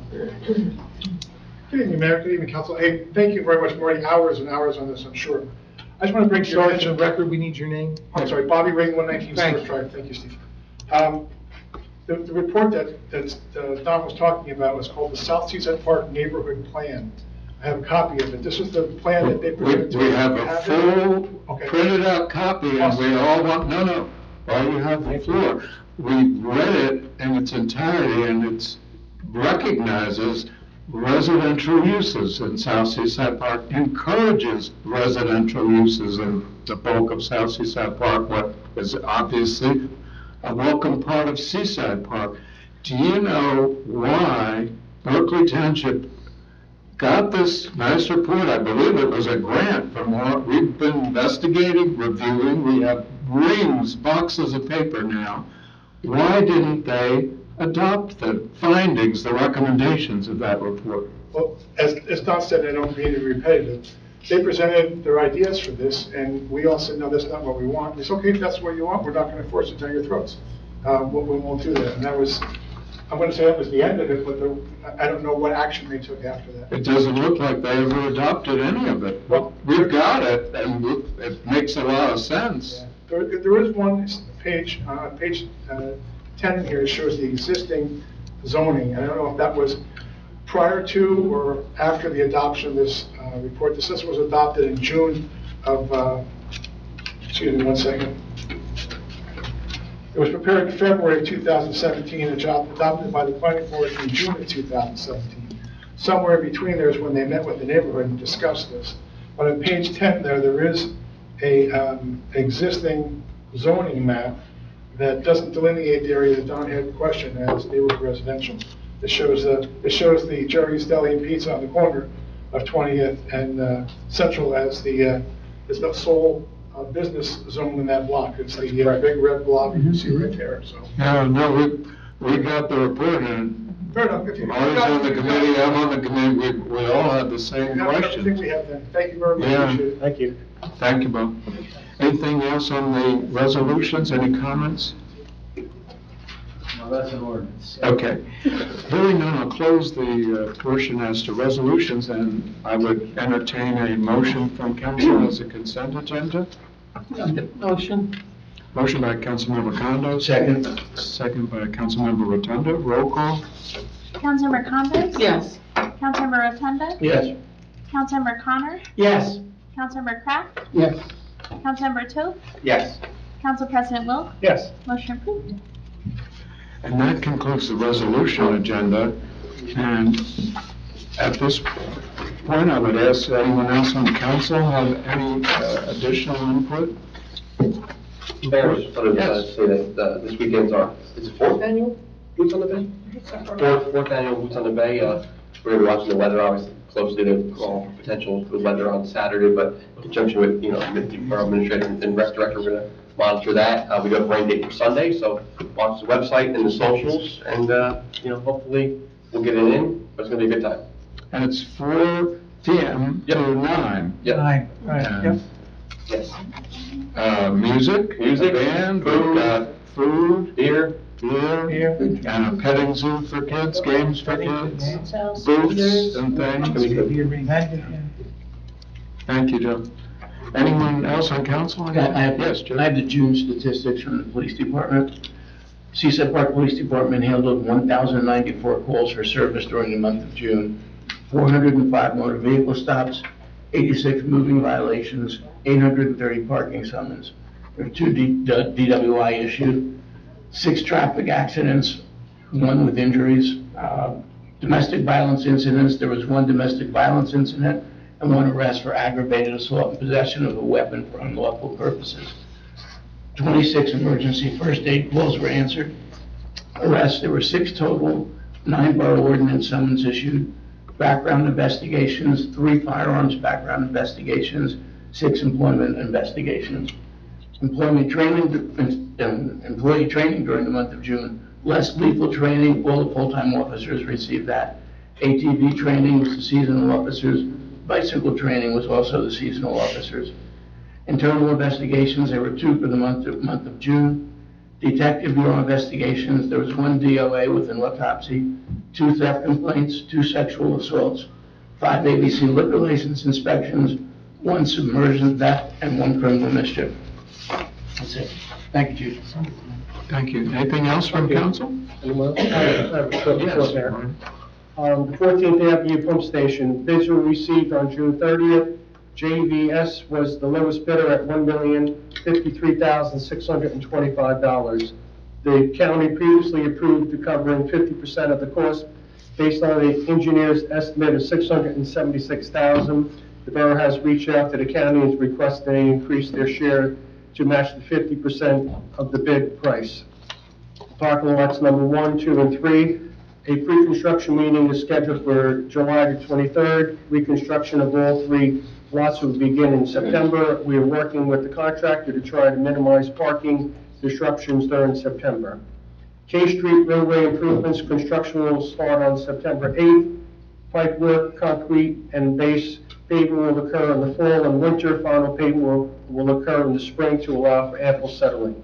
Speaker 10: Good evening, Mayor. Good evening, Council. Hey, thank you very much, Marty. Hours and hours on this, I'm sure. I just want to bring to your
Speaker 9: Sorry, for the
Speaker 10: attention.
Speaker 9: record, we need your name.
Speaker 10: I'm sorry, Bobby Ring, 119
Speaker 9: Thank
Speaker 10: Silver Drive. Thank you, Steve. The report that Don was talking about was called the South Seaside Park Neighborhood Plan. I have a copy of it. This is the plan that they presented to us.
Speaker 1: We have a
Speaker 10: it?
Speaker 1: full
Speaker 10: Okay.
Speaker 1: printed out copy, and we all want, no, while you have the floor. We read it in its entirety, and it recognizes residential uses in South Seaside Park, encourages residential uses in the bulk of South Seaside Park, what is obviously a welcome part of Seaside Park. Do you know why Berkeley Township got this nice report? I believe it was a grant from what we've been investigating, reviewing. We have reams, boxes of paper now. Why didn't they adopt the findings, the recommendations of that report?
Speaker 10: Well, as Don said, I don't mean to be repetitive. They presented their ideas for this, and we all said, no, that's not what we want. It's okay if that's what you want, we're not going to force it down your throats. We won't do that. And that was, I'm going to say that was the end of it, but I don't know what action they took after that.
Speaker 1: It doesn't look like they ever adopted any of it.
Speaker 10: Well,
Speaker 1: We've got it, and it makes a lot of sense.
Speaker 10: Yeah. There is one page, page 10 here, shows the existing zoning. And I don't know if that was prior to or after the adoption of this report. This was adopted in June of, excuse me one second. It was prepared in February of 2017, and adopted by the planning board in June of 2017. Somewhere in between there is when they met with the neighborhood and discussed this. But on page 10 there is a existing zoning map that doesn't delineate the area that Don had questioned as neighborhood residential. It shows the Jerry's Deli and Pizza on the corner of 20th and Central as the sole business zone in that block. It's the big red block you can see right there. So.
Speaker 1: No, we got the report, and
Speaker 10: Fair enough. If you-
Speaker 1: I was on the committee, I'm on the committee, we all had the same
Speaker 10: I think
Speaker 1: questions.
Speaker 10: we have then. Thank you very much.
Speaker 1: Yeah.
Speaker 10: Appreciate it.
Speaker 5: Thank you.
Speaker 1: Thank you, Bob. Anything else on the resolutions, any comments?
Speaker 3: No, that's an ordinance.
Speaker 1: Okay. Hearing none, I'll close the portion as to resolutions, and I would entertain a motion from council as a consent agenda.
Speaker 4: Motion?
Speaker 1: Motion by Councilmember Condo.
Speaker 6: Second.
Speaker 1: Second by Councilmember Rotundo. Roll call.
Speaker 2: Councilmember Condos?
Speaker 4: Yes.
Speaker 2: Councilmember Rotunda?
Speaker 5: Yes.
Speaker 2: Councilmember Connor?
Speaker 5: Yes.
Speaker 2: Councilmember Kraft?
Speaker 6: Yes.
Speaker 2: Councilmember Toth?
Speaker 5: Yes.
Speaker 2: Council President Wilk?
Speaker 5: Yes.
Speaker 2: Motion approved.
Speaker 1: And that concludes the resolution agenda. And at this point, I would ask anyone else on council have any additional input?
Speaker 12: Mayor, just wanted to
Speaker 1: Yes.
Speaker 12: say that this weekend's it's the fourth annual Boots on the Bay? Fourth annual Boots on the Bay. We're going to be watching the weather obviously closely. There's all potential for the weather on Saturday, but in conjunction with, our administrator and rec director, we're going to monitor that. We do have a rain date for Sunday, so watch the website and the socials, and, hopefully we'll get it in, but it's going to be a good time.
Speaker 1: And it's 4 p.m.
Speaker 12: Yep.
Speaker 1: to 9.
Speaker 12: Yep.
Speaker 9: Right,
Speaker 1: And,
Speaker 12: Yes.
Speaker 1: Music,
Speaker 12: Music,
Speaker 1: band,
Speaker 12: food,
Speaker 1: we've got food,
Speaker 12: Beer.
Speaker 1: beer, and a petting zoo for kids, games for kids, booths and things. Thank you, Joe. Anyone else on council? Yes, Joe.
Speaker 13: I have the June statistics from the police department. Seaside Park Police Department handled 1,094 calls for service during the month of June, 405 motor vehicle stops, 86 moving violations, 830 parking summons. There were 2 DWI issued, 6 traffic accidents, 1 with injuries. Domestic violence incidents, there was 1 domestic violence incident and 1 arrest for aggravated assault and possession of a weapon for unlawful purposes. 26 emergency first aid calls were answered. Arrests, there were 6 total, 9 borough ordinance summons issued, background investigations, 3 firearms background investigations, 6 employment investigations. Employee training during the month of June, less lethal training, all the full-time officers received that. ATV training was the seasonal officers, bicycle training was also the seasonal officers. Internal investigations, there were 2 for the month of June. Detective Bureau investigations, there was 1 DOA with an autopsy, 2 theft complaints, 2 sexual assaults, 5 ABC liquor license inspections, 1 submersion theft, and 1 criminal mischief. That's it. Thank you, Chief.
Speaker 1: Thank you. Anything else from council?
Speaker 5: Anyone else? I have a quick
Speaker 1: Yes.
Speaker 5: report there. The 14th Avenue pump station, bids were received on June 30th. JVS was the lowest bidder at $1,053,625. The county previously approved to covering 50% of the cost based on the engineer's estimate of $676,000. The borough has reached out to the county and is requesting they increase their share to match the 50% of the bid price. Parking lots number 1, 2, and 3. A pre-construction meeting is scheduled for July the 23rd. Reconstruction of all 3 lots will begin in September. We are working with the contractor to try to minimize parking disruptions during September. K Street roadway improvements, construction will start on September 8th. Pipe work, concrete, and base paving will occur in the fall and winter. Final paving will occur in the spring to allow for ample settlement.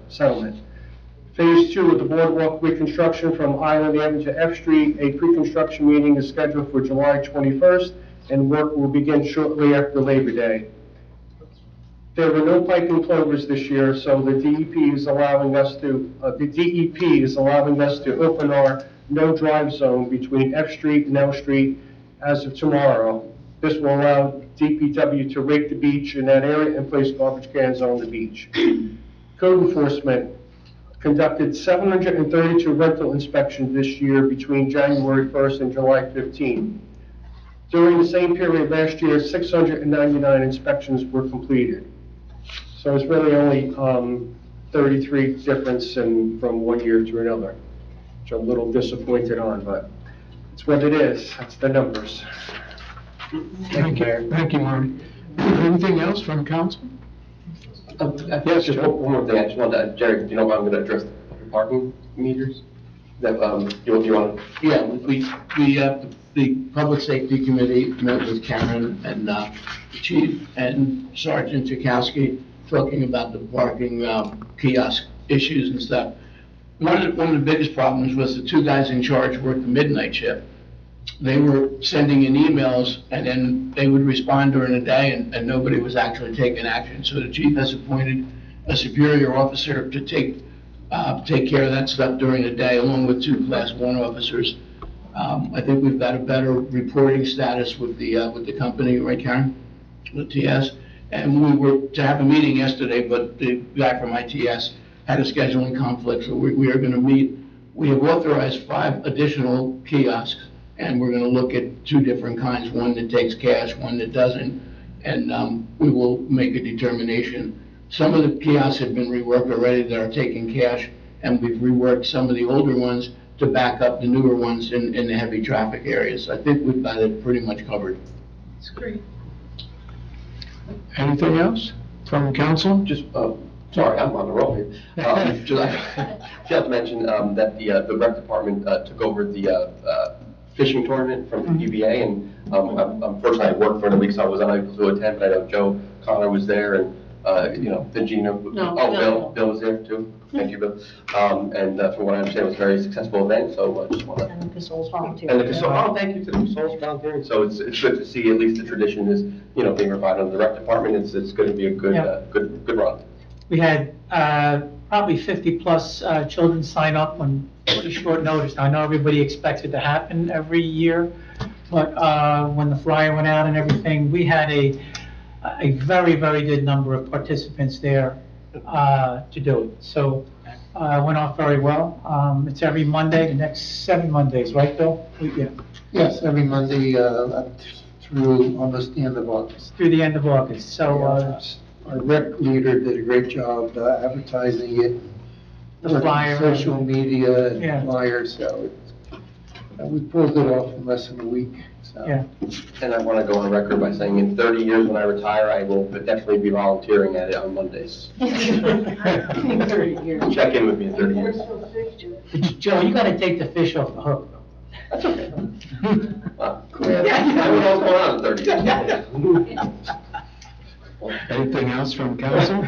Speaker 5: Phase 2 of the boardwalk reconstruction from Island Avenue to F Street, a pre-construction meeting is scheduled for July 21st, and work will begin shortly after Labor Day. There were no piping clovers this year, so the DEP is allowing us to open our no drive zone between F Street and L Street as of tomorrow. This will allow DPW to rake the beach in that area and place garbage cans on the beach. Code enforcement conducted 732 rental inspections this year between January 1st and July 15th. During the same period last year, 699 inspections were completed. So it's really only 33 difference from one year to another, which I'm a little disappointed on, but it's what it is. That's the numbers.
Speaker 1: Thank you. Thank you, Marty. Anything else from council?
Speaker 12: Yes, just one more thing. I just wanted to, Jerry, do you know if I'm going to address the parking meters? That, you want to?
Speaker 13: Yeah, the Public Safety Committee met with Karen and the Chief and Sergeant Chakowski talking about the parking kiosk issues and stuff. One of the biggest problems was the 2 guys in charge worked the midnight shift. They were sending in emails and then they would respond during the day and nobody was actually taking action. So the chief has appointed a superior officer to take care of that stuff during the day, along with 2 Class 1 officers. I think we've got a better reporting status with the company, right, Karen? With TS. And we were to have a meeting yesterday, but the guy from ITS had a scheduling conflict, so we are going to meet. We have authorized 5 additional kiosks, and we're going to look at 2 different kinds, one that takes cash, one that doesn't, and we will make a determination. Some of the kiosks have been reworked already that are taking cash, and we've reworked some of the older ones to back up the newer ones in the heavy traffic areas. I think we've got it pretty much covered.
Speaker 8: That's great.
Speaker 1: Anything else from council?
Speaker 12: Just, sorry, I'm on the roll here. Just have to mention that the rec department took over the fishing tournament from UVA, and unfortunately I worked for the week, so I was unable to attend, but I know Joe Connor was there, and then Gina, Bill was there too. Thank you, Bill. And from what I understand, it was a very successful event, so I just want to.
Speaker 11: And the Casols volunteer.
Speaker 12: And the Casols, thank you to the Casols volunteering. So it's good to see at least the tradition is, being revived on the rec department. It's going to be a good, good run.
Speaker 14: We had probably 50-plus children sign up on pretty short notice. I know everybody expects it to happen every year, but when the flyer went out and everything, we had a a very, very good number of participants there to do it. So it went off very well. It's every Monday, the next 7 Mondays, right, Bill? Yeah,
Speaker 6: Yes, every Monday, up through almost the end of August.
Speaker 14: through the end of August. So
Speaker 6: Our rep leader did a great job advertising it.
Speaker 14: The flyer.
Speaker 6: Social media
Speaker 14: Yeah.
Speaker 6: and flyers, so we pulled it off in less than a week, so.
Speaker 14: Yeah.
Speaker 12: And I want to go on record by saying in 30 years when I retire, I will definitely be volunteering at it on Mondays. Check in with me in 30 years.
Speaker 14: Joe, you gotta take the fish off the hook.
Speaker 12: That's okay. Well, I would all go on in 30 years.
Speaker 1: Anything else from council?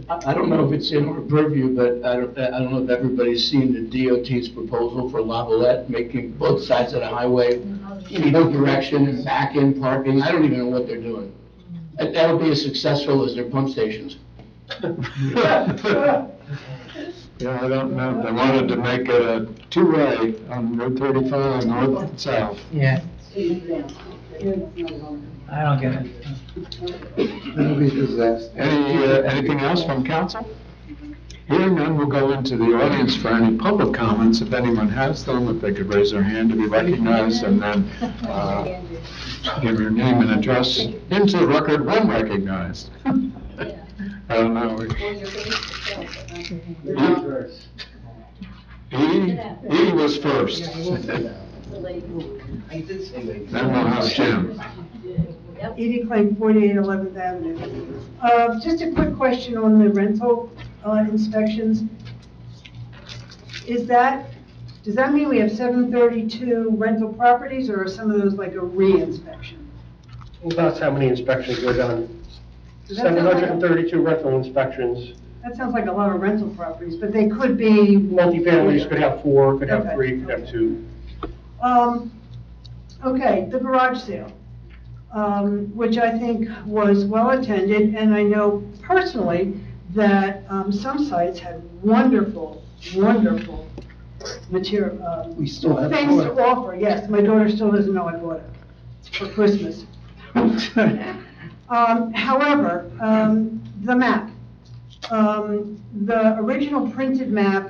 Speaker 13: I don't know if it's in our purview, but I don't know if everybody's seen the DOT's proposal for Lavalette, making both sides of the highway in either direction and back in parking. I don't even know what they're doing. That'll be as successful as their pump stations.
Speaker 1: Yeah, I don't know. They wanted to make it a two-way on Route 35, north and south.
Speaker 14: Yeah. I don't get it.
Speaker 6: It'll be a disaster.
Speaker 1: Anything else from council? Hearing none, we'll go into the audience for any public comments, if anyone has them, if they could raise their hand to be recognized, and then give your name and address into the record when recognized. I don't know. He was first. Then we'll have Jim.
Speaker 8: Edie Clay, 48 11th Avenue. Just a quick question on the rental inspections. Does that mean we have 732 rental properties, or are some of those like a re-inspection?
Speaker 5: Well, that's how many inspections were done.
Speaker 8: Does that sound like
Speaker 5: 732 rental inspections.
Speaker 8: That sounds like a lot of rental properties, but they could be.
Speaker 5: Multifamilies could have 4, could have
Speaker 8: Okay.
Speaker 5: 3, could have 2.
Speaker 8: Okay, the garage sale, which I think was well attended, and I know personally that some sites had wonderful, wonderful material,
Speaker 6: We still have.
Speaker 8: things to offer. Yes, my daughter still doesn't know I bought it for Christmas. However, the map. The original printed map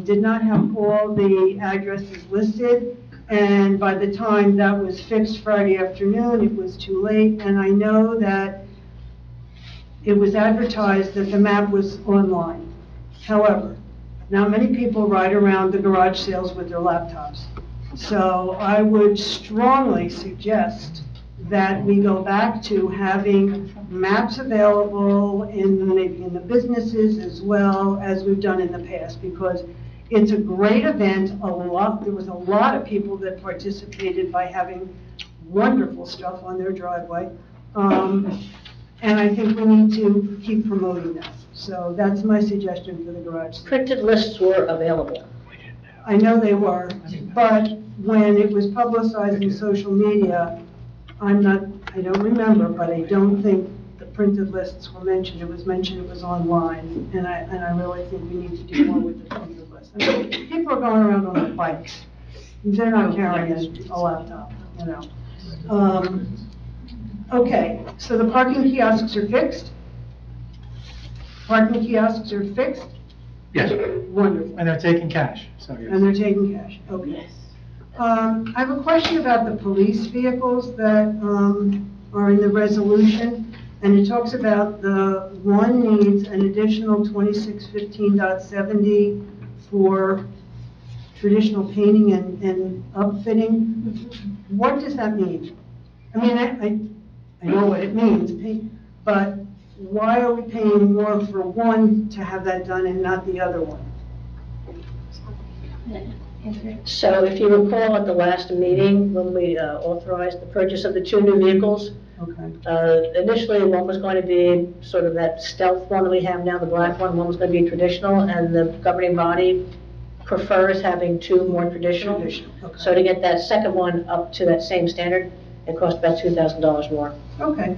Speaker 8: did not have all the addresses listed, and by the time that was fixed Friday afternoon, it was too late, and I know that it was advertised that the map was online. However, not many people ride around the garage sales with their laptops. So I would strongly suggest that we go back to having maps available maybe in the businesses as well as we've done in the past, because it's a great event. There was a lot of people that participated by having wonderful stuff on their driveway. And I think we need to keep promoting that. So that's my suggestion for the garage sale.
Speaker 11: Printed lists were available.
Speaker 8: I know they were, but when it was publicized in social media, I don't remember, but I don't think the printed lists were mentioned. It was mentioned it was online, and I really think we need to do more with the printed lists. I mean, people are going around on their bikes. They're not carrying a laptop, you know. Okay, so the parking kiosks are fixed? Parking kiosks are fixed?
Speaker 9: Yes,
Speaker 8: Wonderful.
Speaker 9: and they're taking cash, so yes.
Speaker 8: And they're taking cash, okay. I have a question about the police vehicles that are in the resolution, and it talks about the one needs an additional 2615.70 for traditional painting and upfitting. What does that mean? I mean, I know what it means, but why are we paying more for one to have that done and not the other one?
Speaker 11: So if you recall at the last meeting, when we authorized the purchase of the 2 new vehicles,
Speaker 8: Okay.
Speaker 11: initially one was going to be sort of that stealth one that we have now, the black one was going to be traditional, and the governing body prefers having 2 more traditional.
Speaker 8: Okay.
Speaker 11: So to get that second one up to that same standard, it cost about $2,000 more.
Speaker 8: Okay.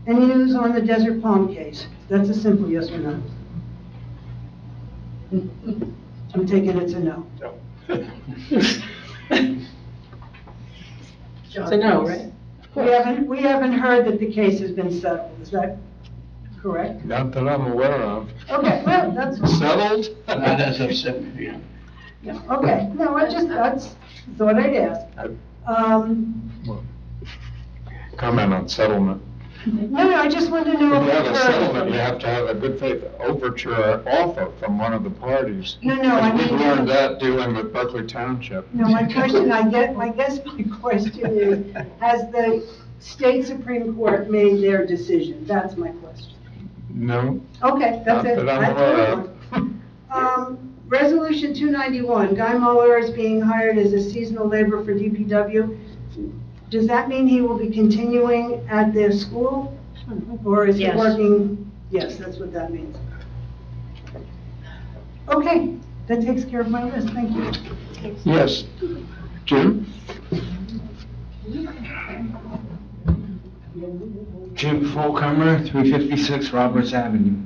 Speaker 8: Any news on the Desert Palm case? That's a simple yes or no. I'm taking it's a no.
Speaker 4: It's a no, right?
Speaker 8: We haven't heard that the case has been settled, is that correct?
Speaker 1: Not that I'm aware of.
Speaker 8: Okay, well, that's.
Speaker 1: Settled?
Speaker 13: Not as of 7 p.m.
Speaker 8: Okay, no, that's, thought I'd ask.
Speaker 1: Comment on settlement.
Speaker 8: No, I just wanted to know.
Speaker 1: If you have
Speaker 8: if
Speaker 1: a
Speaker 8: we've heard
Speaker 1: settlement,
Speaker 8: from-
Speaker 1: you have to have a good faith overture offer from one of the parties.
Speaker 8: No, I
Speaker 1: And
Speaker 8: mean-
Speaker 1: we learned that dealing with Berkeley Township.
Speaker 8: No, my question, I guess my question is, has the state Supreme Court made their decision? That's my question.
Speaker 1: No,
Speaker 8: Okay, that's
Speaker 1: not
Speaker 8: it.
Speaker 1: that I'm
Speaker 8: That's
Speaker 1: aware
Speaker 8: all.
Speaker 1: of.
Speaker 8: Resolution 291, Guy Mueller is being hired as a seasonal laborer for DPW. Does that mean he will be continuing at their school? Or is he
Speaker 11: Yes.
Speaker 8: working? Yes, that's what that means. Okay, that takes care of my list, thank you.
Speaker 1: Yes. Jim?
Speaker 15: Jim Fulcomer, 356 Roberts Avenue.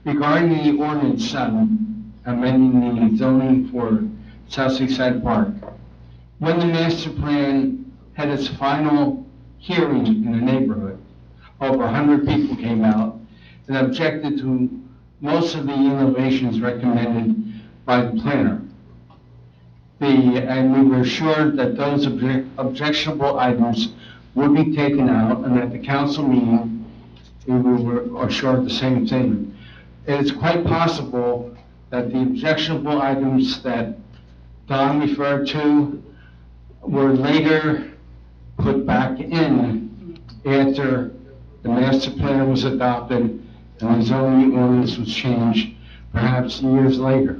Speaker 15: Regarding the ordinance amending the zoning for South Seaside Park, when the master plan had its final hearing in the neighborhood, over 100 people came out and objected to most of the innovations recommended by the planner. And we were assured that those objectionable items would be taken out, and at the council meeting, we were assured the same thing. It is quite possible that the objectionable items that Don referred to were later put back in after the master plan was adopted and the zoning ordinance was changed, perhaps years later.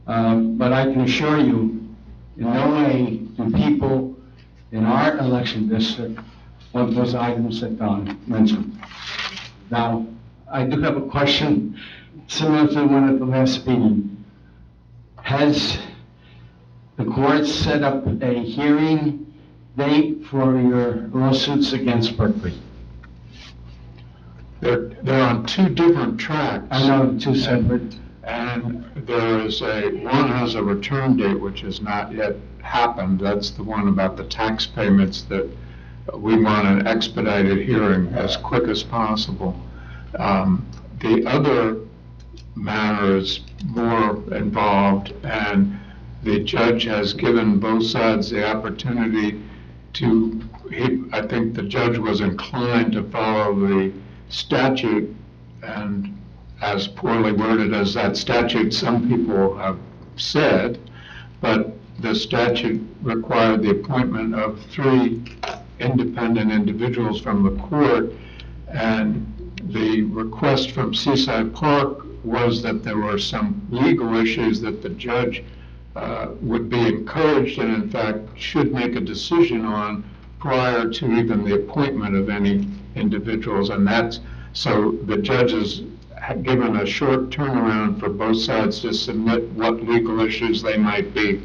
Speaker 15: But I can assure you, in no way do people in our election district want those items that Don mentioned. Now, I do have a question similar to the one at the last meeting. Has the court set up a hearing date for your lawsuits against Berkeley?
Speaker 1: They're on two different tracks.
Speaker 15: I know, two separate.
Speaker 1: And there is one has a return date which has not yet happened. That's the one about the tax payments that we want an expedited hearing as quick as possible. The other matter is more involved, and the judge has given both sides the opportunity to, I think the judge was inclined to follow the statute, and as poorly worded as that statute some people have said, but the statute required the appointment of 3 independent individuals from the court, and the request from Seaside Park was that there were some legal issues that the judge would be encouraged and in fact should make a decision on prior to even the appointment of any individuals, and that's so the judges had given a short turnaround for both sides to submit what legal issues they might be.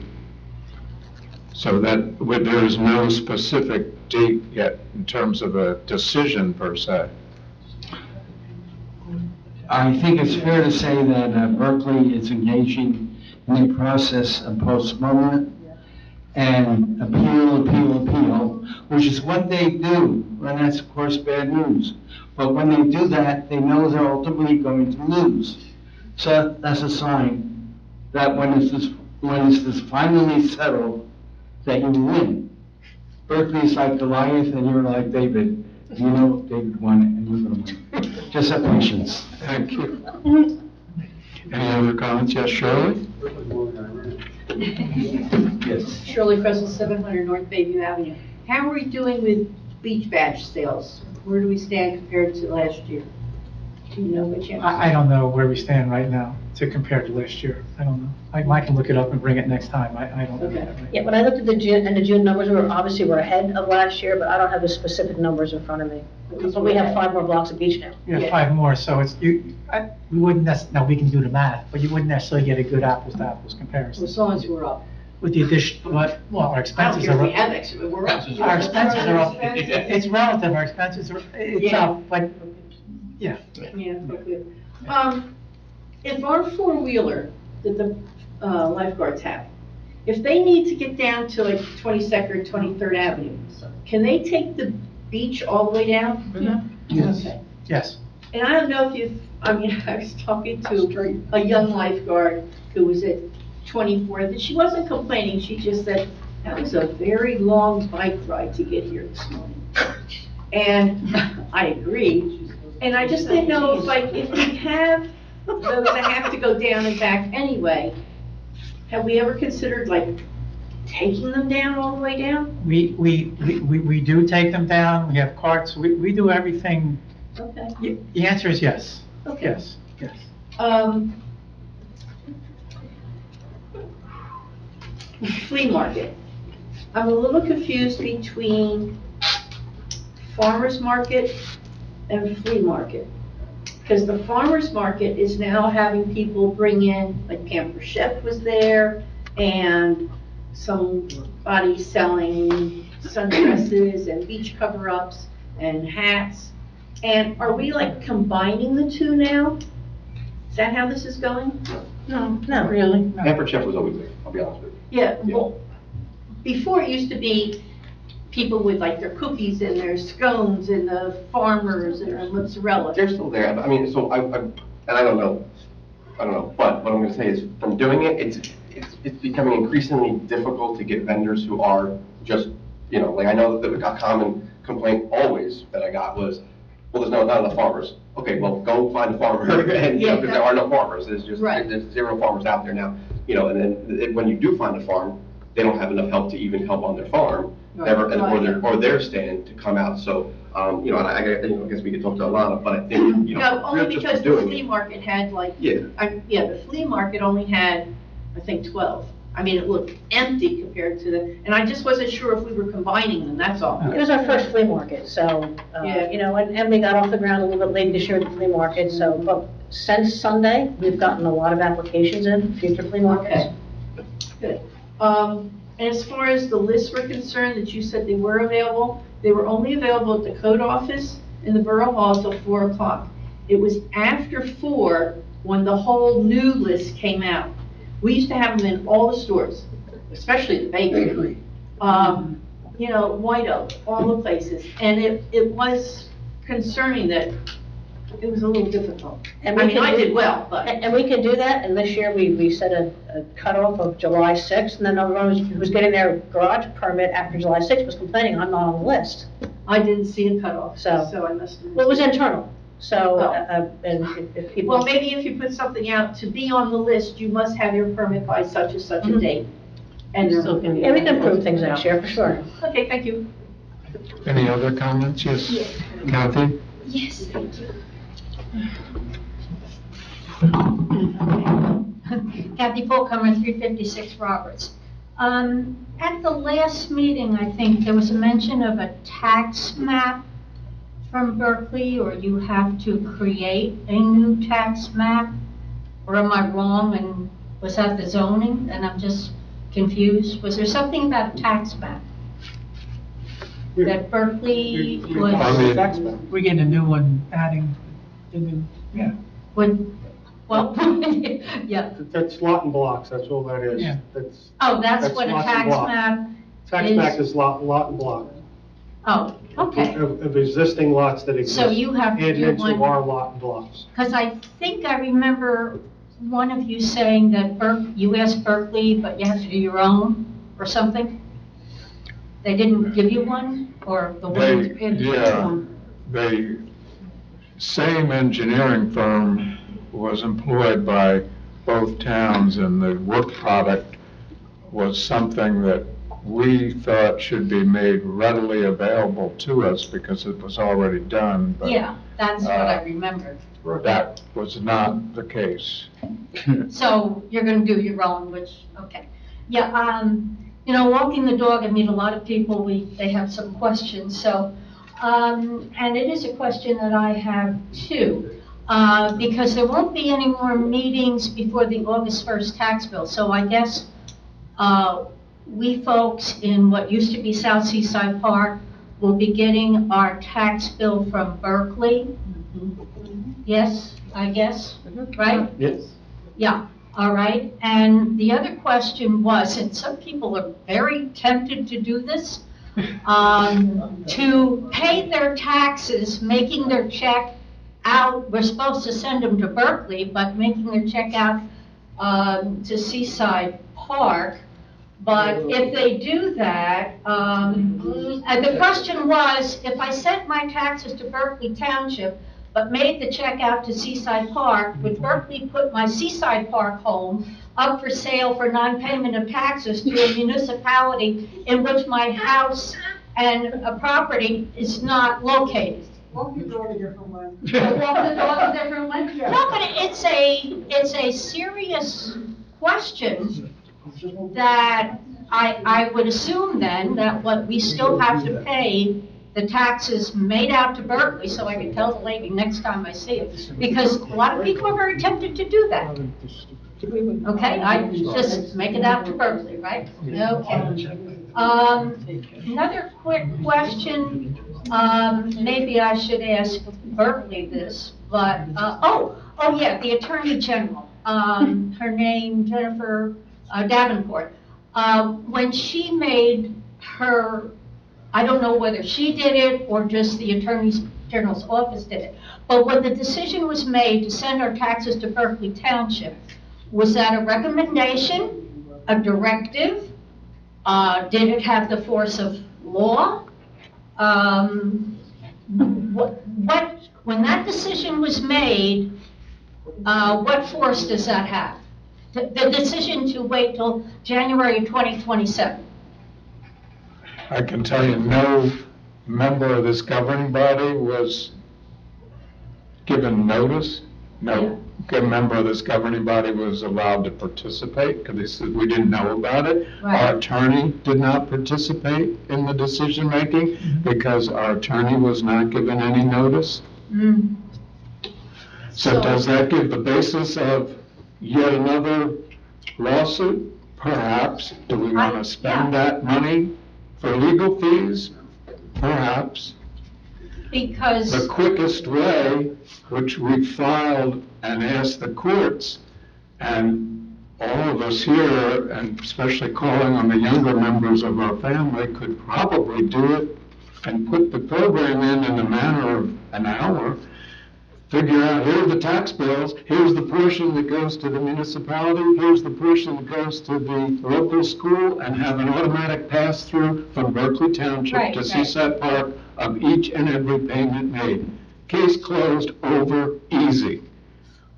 Speaker 1: So that there is no specific date yet in terms of a decision per se.
Speaker 15: I think it's fair to say that Berkeley is engaging in a process of postponement and appeal, which is what they do, and that's of course bad news. But when they do that, they know they're ultimately going to lose. So that's a sign that when it's finally settled, that you win. Berkeley is like Goliath and you're like David. You know David won and you're going to win. Just have patience.
Speaker 1: Thank you. Any other comments? Yes, Shirley?
Speaker 15: Yes.
Speaker 16: Shirley Fresel, 700 North Bayview Avenue. How are we doing with beach badge sales? Where do we stand compared to last year? Do you know which?
Speaker 14: I don't know where we stand right now to compare to last year. I don't know. I can look it up and bring it next time. I don't know.
Speaker 16: Okay.
Speaker 14: that right
Speaker 11: Yeah, when I looked at the June numbers, we're ahead of last year, but I don't have the specific numbers in front of me. But we have 5 more blocks of beach now.
Speaker 14: We have 5 more, so we wouldn't now we can do the math, but you wouldn't necessarily get a good apples to apples comparison.
Speaker 16: As long as we're up.
Speaker 14: With the addition, well, our
Speaker 16: I don't
Speaker 14: expenses
Speaker 16: care if
Speaker 14: are
Speaker 16: we have
Speaker 14: up.
Speaker 16: extra, but we're up.
Speaker 14: Our expenses are up. It's relative, our expenses are, it's
Speaker 16: Yeah.
Speaker 14: up, but, yeah.
Speaker 16: Yeah, okay. If our four-wheeler that the lifeguards have, if they need to get down to like 22nd or 23rd Avenue, can they take the beach all the way down?
Speaker 14: Yes.
Speaker 16: Okay.
Speaker 14: Yes.
Speaker 16: And I don't know if you've, I mean, I was talking to a young lifeguard who was at 24th, and she wasn't complaining, she just said, that was a very long bike ride to get here this morning. And I agree, and I just didn't know, if like, if we have those that have to go down and back anyway, have we ever considered like taking them down all the way down?
Speaker 14: We do take them down, we have carts, we do everything.
Speaker 16: Okay.
Speaker 14: The answer is yes.
Speaker 16: Okay.
Speaker 14: Yes, yes.
Speaker 16: Flea market. I'm a little confused between farmer's market and flea market. Because the farmer's market is now having people bring in, like Pamper Chef was there, and somebody selling sundresses and beach cover-ups and hats. And are we like combining the two now? Is that how this is going?
Speaker 11: No, not really.
Speaker 12: Pamper Chef was always there, I'll be honest with you.
Speaker 16: Yeah, well, before it used to be people with like their cookies and their scones and the farmers and their mozzarella.
Speaker 12: They're still there, I mean, so and I don't know, but what I'm gonna say is, from doing it, it's becoming increasingly difficult to get vendors who are just, you know, like, I know that a common complaint always that I got was, well, there's not enough farmers. Okay, well, go find a farmer, and, you know, because there are no farmers, there's just, there's zero farmers out there now, you know, and then when you do find a farm, they don't have enough help to even help on their farm, or their stand to come out, so, you know, and I guess we could talk to Alana, but I think, you know.
Speaker 16: No, only
Speaker 12: just
Speaker 16: because the
Speaker 12: doing
Speaker 16: flea
Speaker 12: it.
Speaker 16: market had like,
Speaker 12: Yeah.
Speaker 16: the flea market only had, I think, 12. I mean, it looked empty compared to the, and I just wasn't sure if we were combining them, that's all.
Speaker 11: It was our first flea market, so,
Speaker 16: Yeah.
Speaker 11: you know, and we got off the ground a little bit late this year at the flea market, so, but since Sunday, we've gotten a lot of applications in, future flea markets.
Speaker 16: Okay. Good. And as far as the lists were concerned, that you said they were available, they were only available at the code office in the Borough Hall till 4 o'clock. It was after 4 when the whole new list came out. We used to have them in all the stores, especially the bakery. You know, White Oak, all the places. And it was concerning that it was a little difficult.
Speaker 11: And
Speaker 16: I
Speaker 11: we
Speaker 16: mean,
Speaker 11: can
Speaker 16: I
Speaker 11: do-
Speaker 16: did well, but.
Speaker 11: And we can do that, and this year we set a cutoff of July 6th, and then everyone who was getting their garage permit after July 6th was complaining, I'm not on the list.
Speaker 16: I didn't see a cutoff,
Speaker 11: So-
Speaker 16: so I must have.
Speaker 11: Well, it was internal, so,
Speaker 16: Oh.
Speaker 11: and if people.
Speaker 16: Well, maybe if you put something out, to be on the list, you must have your permit by such and such a
Speaker 11: Mhm.
Speaker 16: date. And
Speaker 4: Still can-
Speaker 11: Yeah, we can improve things next year, for sure.
Speaker 16: Okay, thank you.
Speaker 1: Any other comments? Yes. Kathy?
Speaker 2: Yes, thank you. Kathy Polcomer, 356 Roberts. At the last meeting, I think, there was a mention of a tax map from Berkeley, or you have to create a new tax map? Or am I wrong, and was that the zoning, and I'm just confused? Was there something about a tax map? That Berkeley was,
Speaker 14: We're getting a new one, adding the new, yeah.
Speaker 2: well, yeah.
Speaker 5: That's lot and blocks, that's all that is.
Speaker 14: Yeah.
Speaker 5: That's,
Speaker 2: Oh, that's
Speaker 5: That's
Speaker 2: what a
Speaker 5: lots and
Speaker 2: tax
Speaker 5: blocks.
Speaker 2: map
Speaker 5: tax
Speaker 2: is?
Speaker 5: map is lot and block.
Speaker 2: Oh, okay.
Speaker 5: Of existing lots that exist.
Speaker 2: So you have to
Speaker 5: And
Speaker 2: do
Speaker 5: into
Speaker 2: one-
Speaker 5: our lot and blocks.
Speaker 2: Because I think I remember one of you saying that you asked Berkeley, but you have to do your own, or something? They didn't give you one, or the one?
Speaker 1: The same engineering firm was employed by both towns, and the work product was something that we thought should be made readily available to us because it was already done. But
Speaker 2: Yeah, that's what I remembered.
Speaker 1: that was not the case.
Speaker 2: So you're gonna do your own, which, okay. Yeah, you know, walking the dog, I meet a lot of people, they have some questions, so, and it is a question that I have too, because there won't be any more meetings before the August 1st tax bill, so I guess, we folks in what used to be South Seaside Park will be getting our tax bill from Berkeley. Yes, I guess, right?
Speaker 5: Yes.
Speaker 2: Yeah,
Speaker 17: All right, and the other question was, and some people are very tempted to do this, to pay their taxes, making their check out, we're supposed to send them to Berkeley, but making their check out to Seaside Park. But if they do that, and the question was, if I sent my taxes to Berkeley Township, but made the check out to Seaside Park, would Berkeley put my Seaside Park home up for sale for non-payment of taxes to a municipality in which my house and a property is not located?
Speaker 8: Walk your dog a different way.
Speaker 17: Walk the dog a different way? No, but it's a serious question that I would assume then that what we still have to pay the taxes made out to Berkeley, so I can tell the lady next time I see it, because a lot of people are very tempted to do that. Okay, I just make it out to Berkeley, right? Okay. Another quick question, maybe I should ask Berkeley this, but, oh yeah, the Attorney General, her name, Jennifer Davenport. When she made her, I don't know whether she did it or just the Attorney General's office did it, but when the decision was made to send our taxes to Berkeley Township, was that a recommendation, a directive? Did it have the force of law? When that decision was made, what force does that have? The decision to wait till January 2027.
Speaker 1: I can tell you, no member of this governing body was given notice. No member of this governing body was allowed to participate because they said we didn't know about it.
Speaker 17: Right.
Speaker 1: Our attorney did not participate in the decision-making because our attorney was not given any notice.
Speaker 17: Mm.
Speaker 1: So does that give the basis of yet another lawsuit? Perhaps. Do we want to spend that money for legal fees? Perhaps.
Speaker 17: Because
Speaker 1: the quickest way, which we filed and asked the courts, and all of us here, and especially calling on the younger members of our family, could probably do it and put the program in a matter of an hour. Figure out, here are the tax bills, here's the portion that goes to the municipality, here's the portion that goes to the local school, and have an automatic pass-through from Berkeley Township to Seaside Park of each and every payment made. Case closed, over, easy.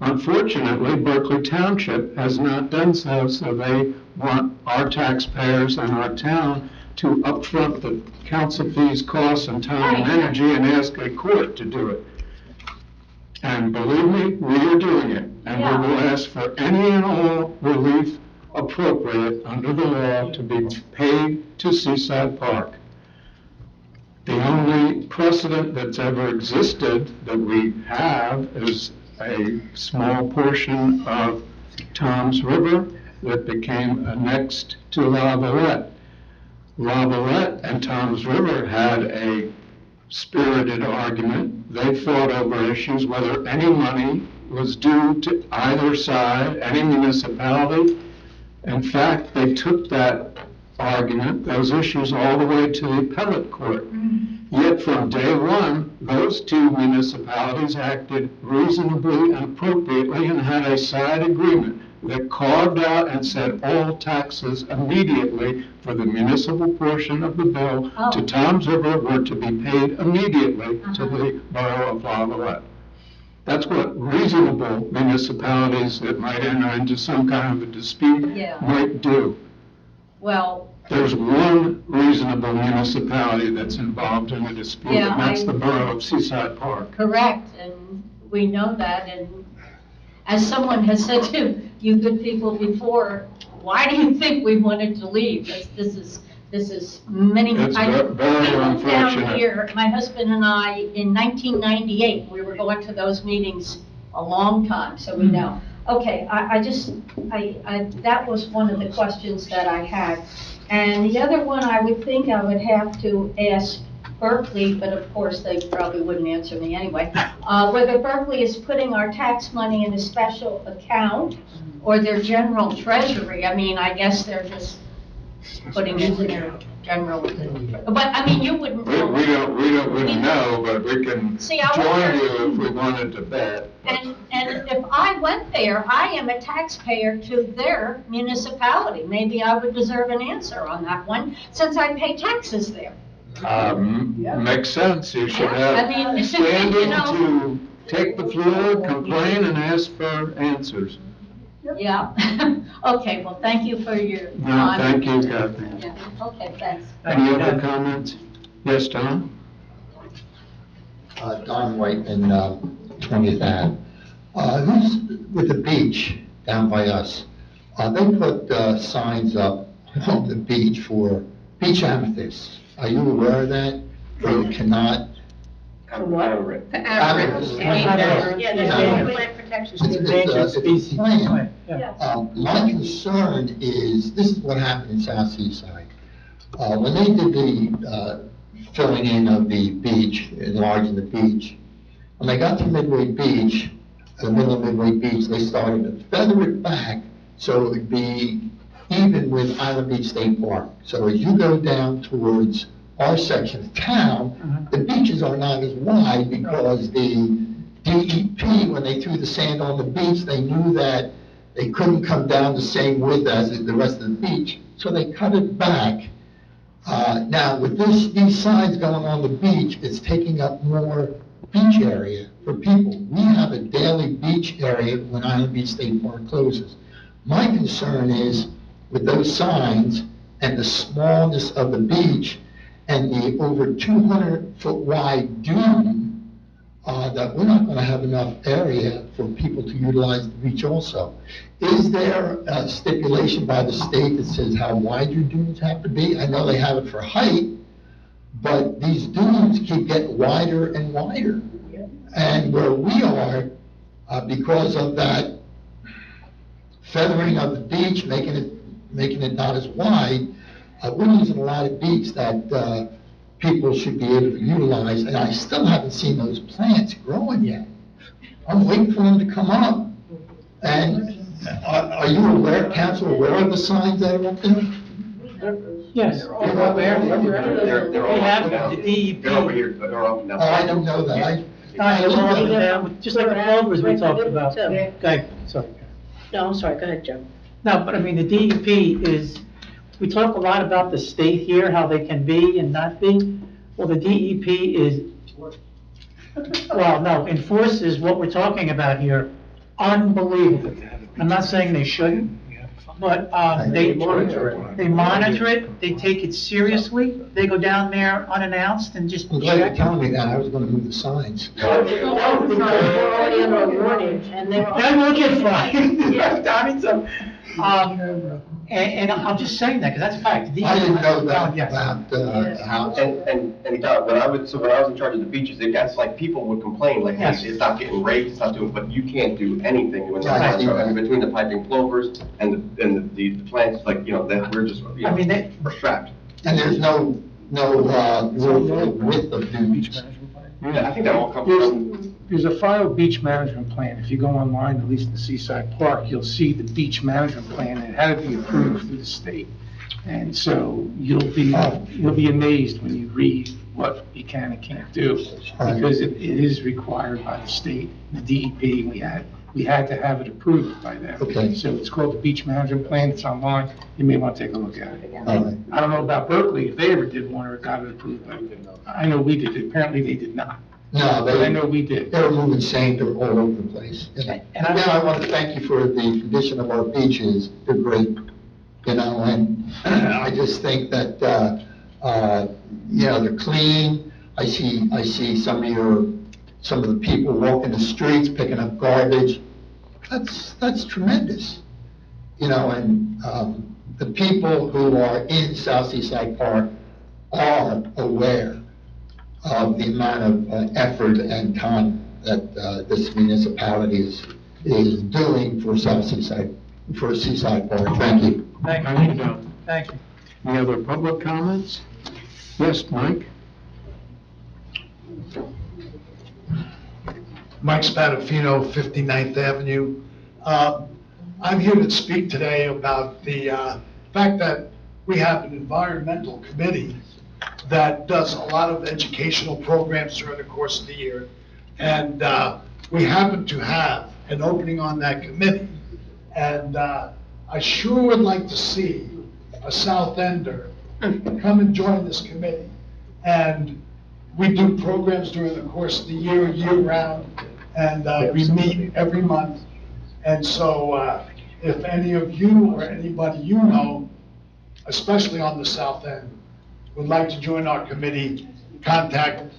Speaker 1: Unfortunately, Berkeley Township has not done so, so they want our taxpayers and our town to upfront the council fees, costs, and time and energy and ask a court to do it. And believe me, we are doing it, and we will ask for any and all relief appropriate under the law to be paid to Seaside Park. The only precedent that's ever existed that we have is a small portion of Tom's River that became annexed to La Valette. La Valette and Tom's River had a spirited argument. They fought over issues whether any money was due to either side, any municipality. In fact, they took that argument, those issues, all the way to the appellate court. Yet from day one, those two municipalities acted reasonably and appropriately and had a side agreement that carved out and said all taxes immediately for the municipal portion of the bill to Tom's River were to be paid immediately to the borough of La Valette. That's what reasonable municipalities that might enter into some kind of a dispute might do.
Speaker 17: Well,
Speaker 1: there's one reasonable municipality that's involved in a dispute, and that's the borough of Seaside Park.
Speaker 17: Correct, and we know that, and as someone has said to you good people before, why do you think we wanted to leave? This is many.
Speaker 1: It's very unfortunate.
Speaker 17: Down here, my husband and I, in 1998, we were going to those meetings a long time, so we know. Okay, that was one of the questions that I had. And the other one I would think I would have to ask Berkeley, but of course, they probably wouldn't answer me anyway, whether Berkeley is putting our tax money in a special account or their general treasury. I mean, I guess they're just putting it in their general, but I mean, you wouldn't know.
Speaker 1: We don't really know, but we can
Speaker 17: See, I
Speaker 1: join
Speaker 17: wonder-
Speaker 1: you if we wanted to bet.
Speaker 17: And if I went there, I am a taxpayer to their municipality. Maybe I would deserve an answer on that one, since I pay taxes there.
Speaker 1: Makes sense. You should
Speaker 17: I
Speaker 1: have
Speaker 17: mean, you
Speaker 1: standing
Speaker 17: know.
Speaker 1: to take the floor, complain, and ask for answers.
Speaker 17: Yeah, okay, well, thank you for your
Speaker 1: No,
Speaker 17: time.
Speaker 1: thank you, Kathy.
Speaker 17: Yeah, okay, thanks.
Speaker 1: Any other comments? Yes, Tom?
Speaker 7: Don White and 20th Ave. Who's with the beach down by us? They put signs up on the beach for beach amethysts. Are you aware of that? Where you cannot.
Speaker 16: For what?
Speaker 7: Amethyst.
Speaker 11: Yeah, there's plant protection.
Speaker 7: It's a plan.
Speaker 14: Yeah.
Speaker 7: My concern is, this is what happened in South Seaside. When they did the filling in of the beach, enlarging the beach, when they got to Midway Beach, in the middle of Midway Beach, they started to feather it back so it would be even with Island Beach State Park. So as you go down towards our section of town, the beaches are not as wide because the DEP, when they threw the sand on the beach, they knew that they couldn't come down the same width as the rest of the beach, so they cut it back. Now, with these signs going on the beach, it's taking up more beach area for people. We have a daily beach area when Island Beach State Park closes. My concern is with those signs and the smallness of the beach and the over 200-foot wide dune, that we're not going to have enough area for people to utilize the beach also. Is there a stipulation by the state that says how wide your dunes have to be? I know they have it for height, but these dunes keep getting wider and wider. And where we are, because of that feathering of the beach, making it not as wide, we're losing a lot of beach that people should be able to utilize, and I still haven't seen those plants growing yet. I'm waiting for them to come up. And are you aware, council, aware of the signs that are up there?
Speaker 14: Yes.
Speaker 12: They're all
Speaker 14: We have
Speaker 12: up and down.
Speaker 14: the DEP.
Speaker 12: They're over here, they're up and down.
Speaker 7: Oh, I don't know that.
Speaker 14: Just like the clovers we talked about. Okay, sorry.
Speaker 11: No, I'm sorry, go ahead, Joe.
Speaker 14: No, but I mean, the DEP is, we talk a lot about the state here, how they can be and not be. Well, the DEP is, well, no, enforces what we're talking about here. Unbelievable. I'm not saying they shouldn't, but they monitor it, they take it seriously, they go down there unannounced and just
Speaker 7: I'm glad you're
Speaker 14: check.
Speaker 7: telling me that. I was going to move the signs.
Speaker 11: No, because we're already under a warning, and they're.
Speaker 14: That will get fined. I mean, so, and I'm just saying that, because that's a fact.
Speaker 7: I didn't know that
Speaker 14: Yes.
Speaker 7: about the house.
Speaker 12: And Don, when I was in charge of the beaches, it got like people would complain, like,
Speaker 14: Yes.
Speaker 12: hey, it's not getting raked, it's not doing, but you can't do anything when
Speaker 7: Right.
Speaker 12: I mean, between the piping clovers and the plants, like, you know, that we're just, you
Speaker 14: I mean,
Speaker 12: know, we're strapped.
Speaker 7: And there's no rule for the width of dunes.
Speaker 12: Yeah, I think that all comes from.
Speaker 10: There's a filed beach management plan. If you go online, at least in Seaside Park, you'll see the beach management plan, and it had to be approved through the state. And so you'll be amazed when you read what you can and can't do, because it is required by the state, the DEP. We had to have it approved by them.
Speaker 7: Okay.
Speaker 10: So it's called the beach management plan. It's online. You may want to take a look at it.
Speaker 7: All right.
Speaker 10: I don't know about Berkeley, if they ever did one or got it approved, but I know we did. Apparently they did not.
Speaker 7: No,
Speaker 10: But I know we did.
Speaker 7: They were moving sand all over the place. And again, I want to thank you for the condition of our beaches. They're great, you know, and I just think that, you know, they're clean. I see some of the people walking the streets, picking up garbage. That's tremendous, you know, and the people who are in South Seaside Park are aware of the amount of effort and time that this municipality is doing for Seaside Park. Thank you.
Speaker 14: Thank you. Thank you.
Speaker 1: Any other public comments? Yes, Mike?
Speaker 18: Mike Spadafino, 59th Avenue. I'm here to speak today about the fact that we have an environmental committee that does a lot of educational programs during the course of the year. And we happen to have an opening on that committee. And I sure would like to see a South Ender come and join this committee. And we do programs during the course of the year round, and we meet every month. And so if any of you or anybody you know, especially on the South End, would like to join our committee, contact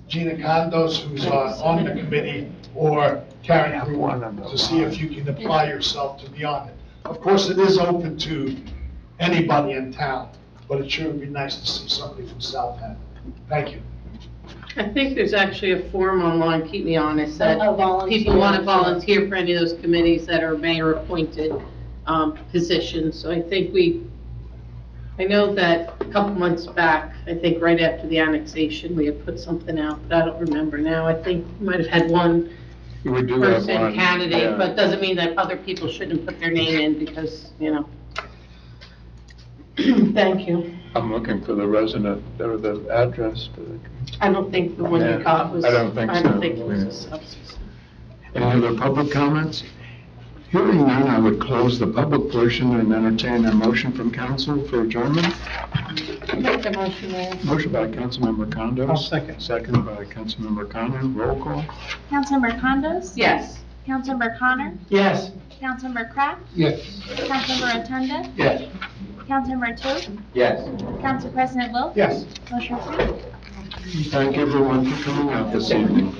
Speaker 18: Gina Condos, who's on the committee, or Karen Crew, to see if you can apply yourself to be on it. Of course, it is open to anybody in town, but it sure would be nice to see somebody from South End. Thank you.
Speaker 4: I think there's actually a form online, keep me honest, that
Speaker 2: A volunteer.
Speaker 4: people want to volunteer for any of those committees that are mayor-appointed positions. So I think I know that a couple months back, I think right after the annexation, we had put something out, but I don't remember now. I think we might have had one
Speaker 1: We do have
Speaker 4: person
Speaker 1: one,
Speaker 4: candidate,
Speaker 1: yeah.
Speaker 4: but doesn't mean that other people shouldn't put their name in because, you know. Thank you.
Speaker 3: I'm looking for the resident, or the address.
Speaker 4: I don't think the one you got was.
Speaker 1: I don't think
Speaker 4: I don't
Speaker 1: so.
Speaker 4: think it was a
Speaker 1: Yeah.
Speaker 4: substance.
Speaker 1: Any other public comments? Hearing none, I would close the public portion and entertain a motion from council for adjournment.
Speaker 4: Make the motion, Mayor.
Speaker 1: Motion by Councilmember Condos.
Speaker 9: I'll second.
Speaker 1: Second by Councilmember Connor. Roll call.
Speaker 2: Councilmember Condos?
Speaker 4: Yes.
Speaker 2: Councilmember Connor?
Speaker 14: Yes.
Speaker 2: Councilmember Kraft?
Speaker 9: Yes.
Speaker 2: Councilmember Rotunda?
Speaker 13: Yes.
Speaker 2: Councilmember Toth?
Speaker 12: Yes.
Speaker 2: Council President Wilk?
Speaker 10: Yes.
Speaker 2: Motion approved.
Speaker 1: Thank everyone for coming out this evening.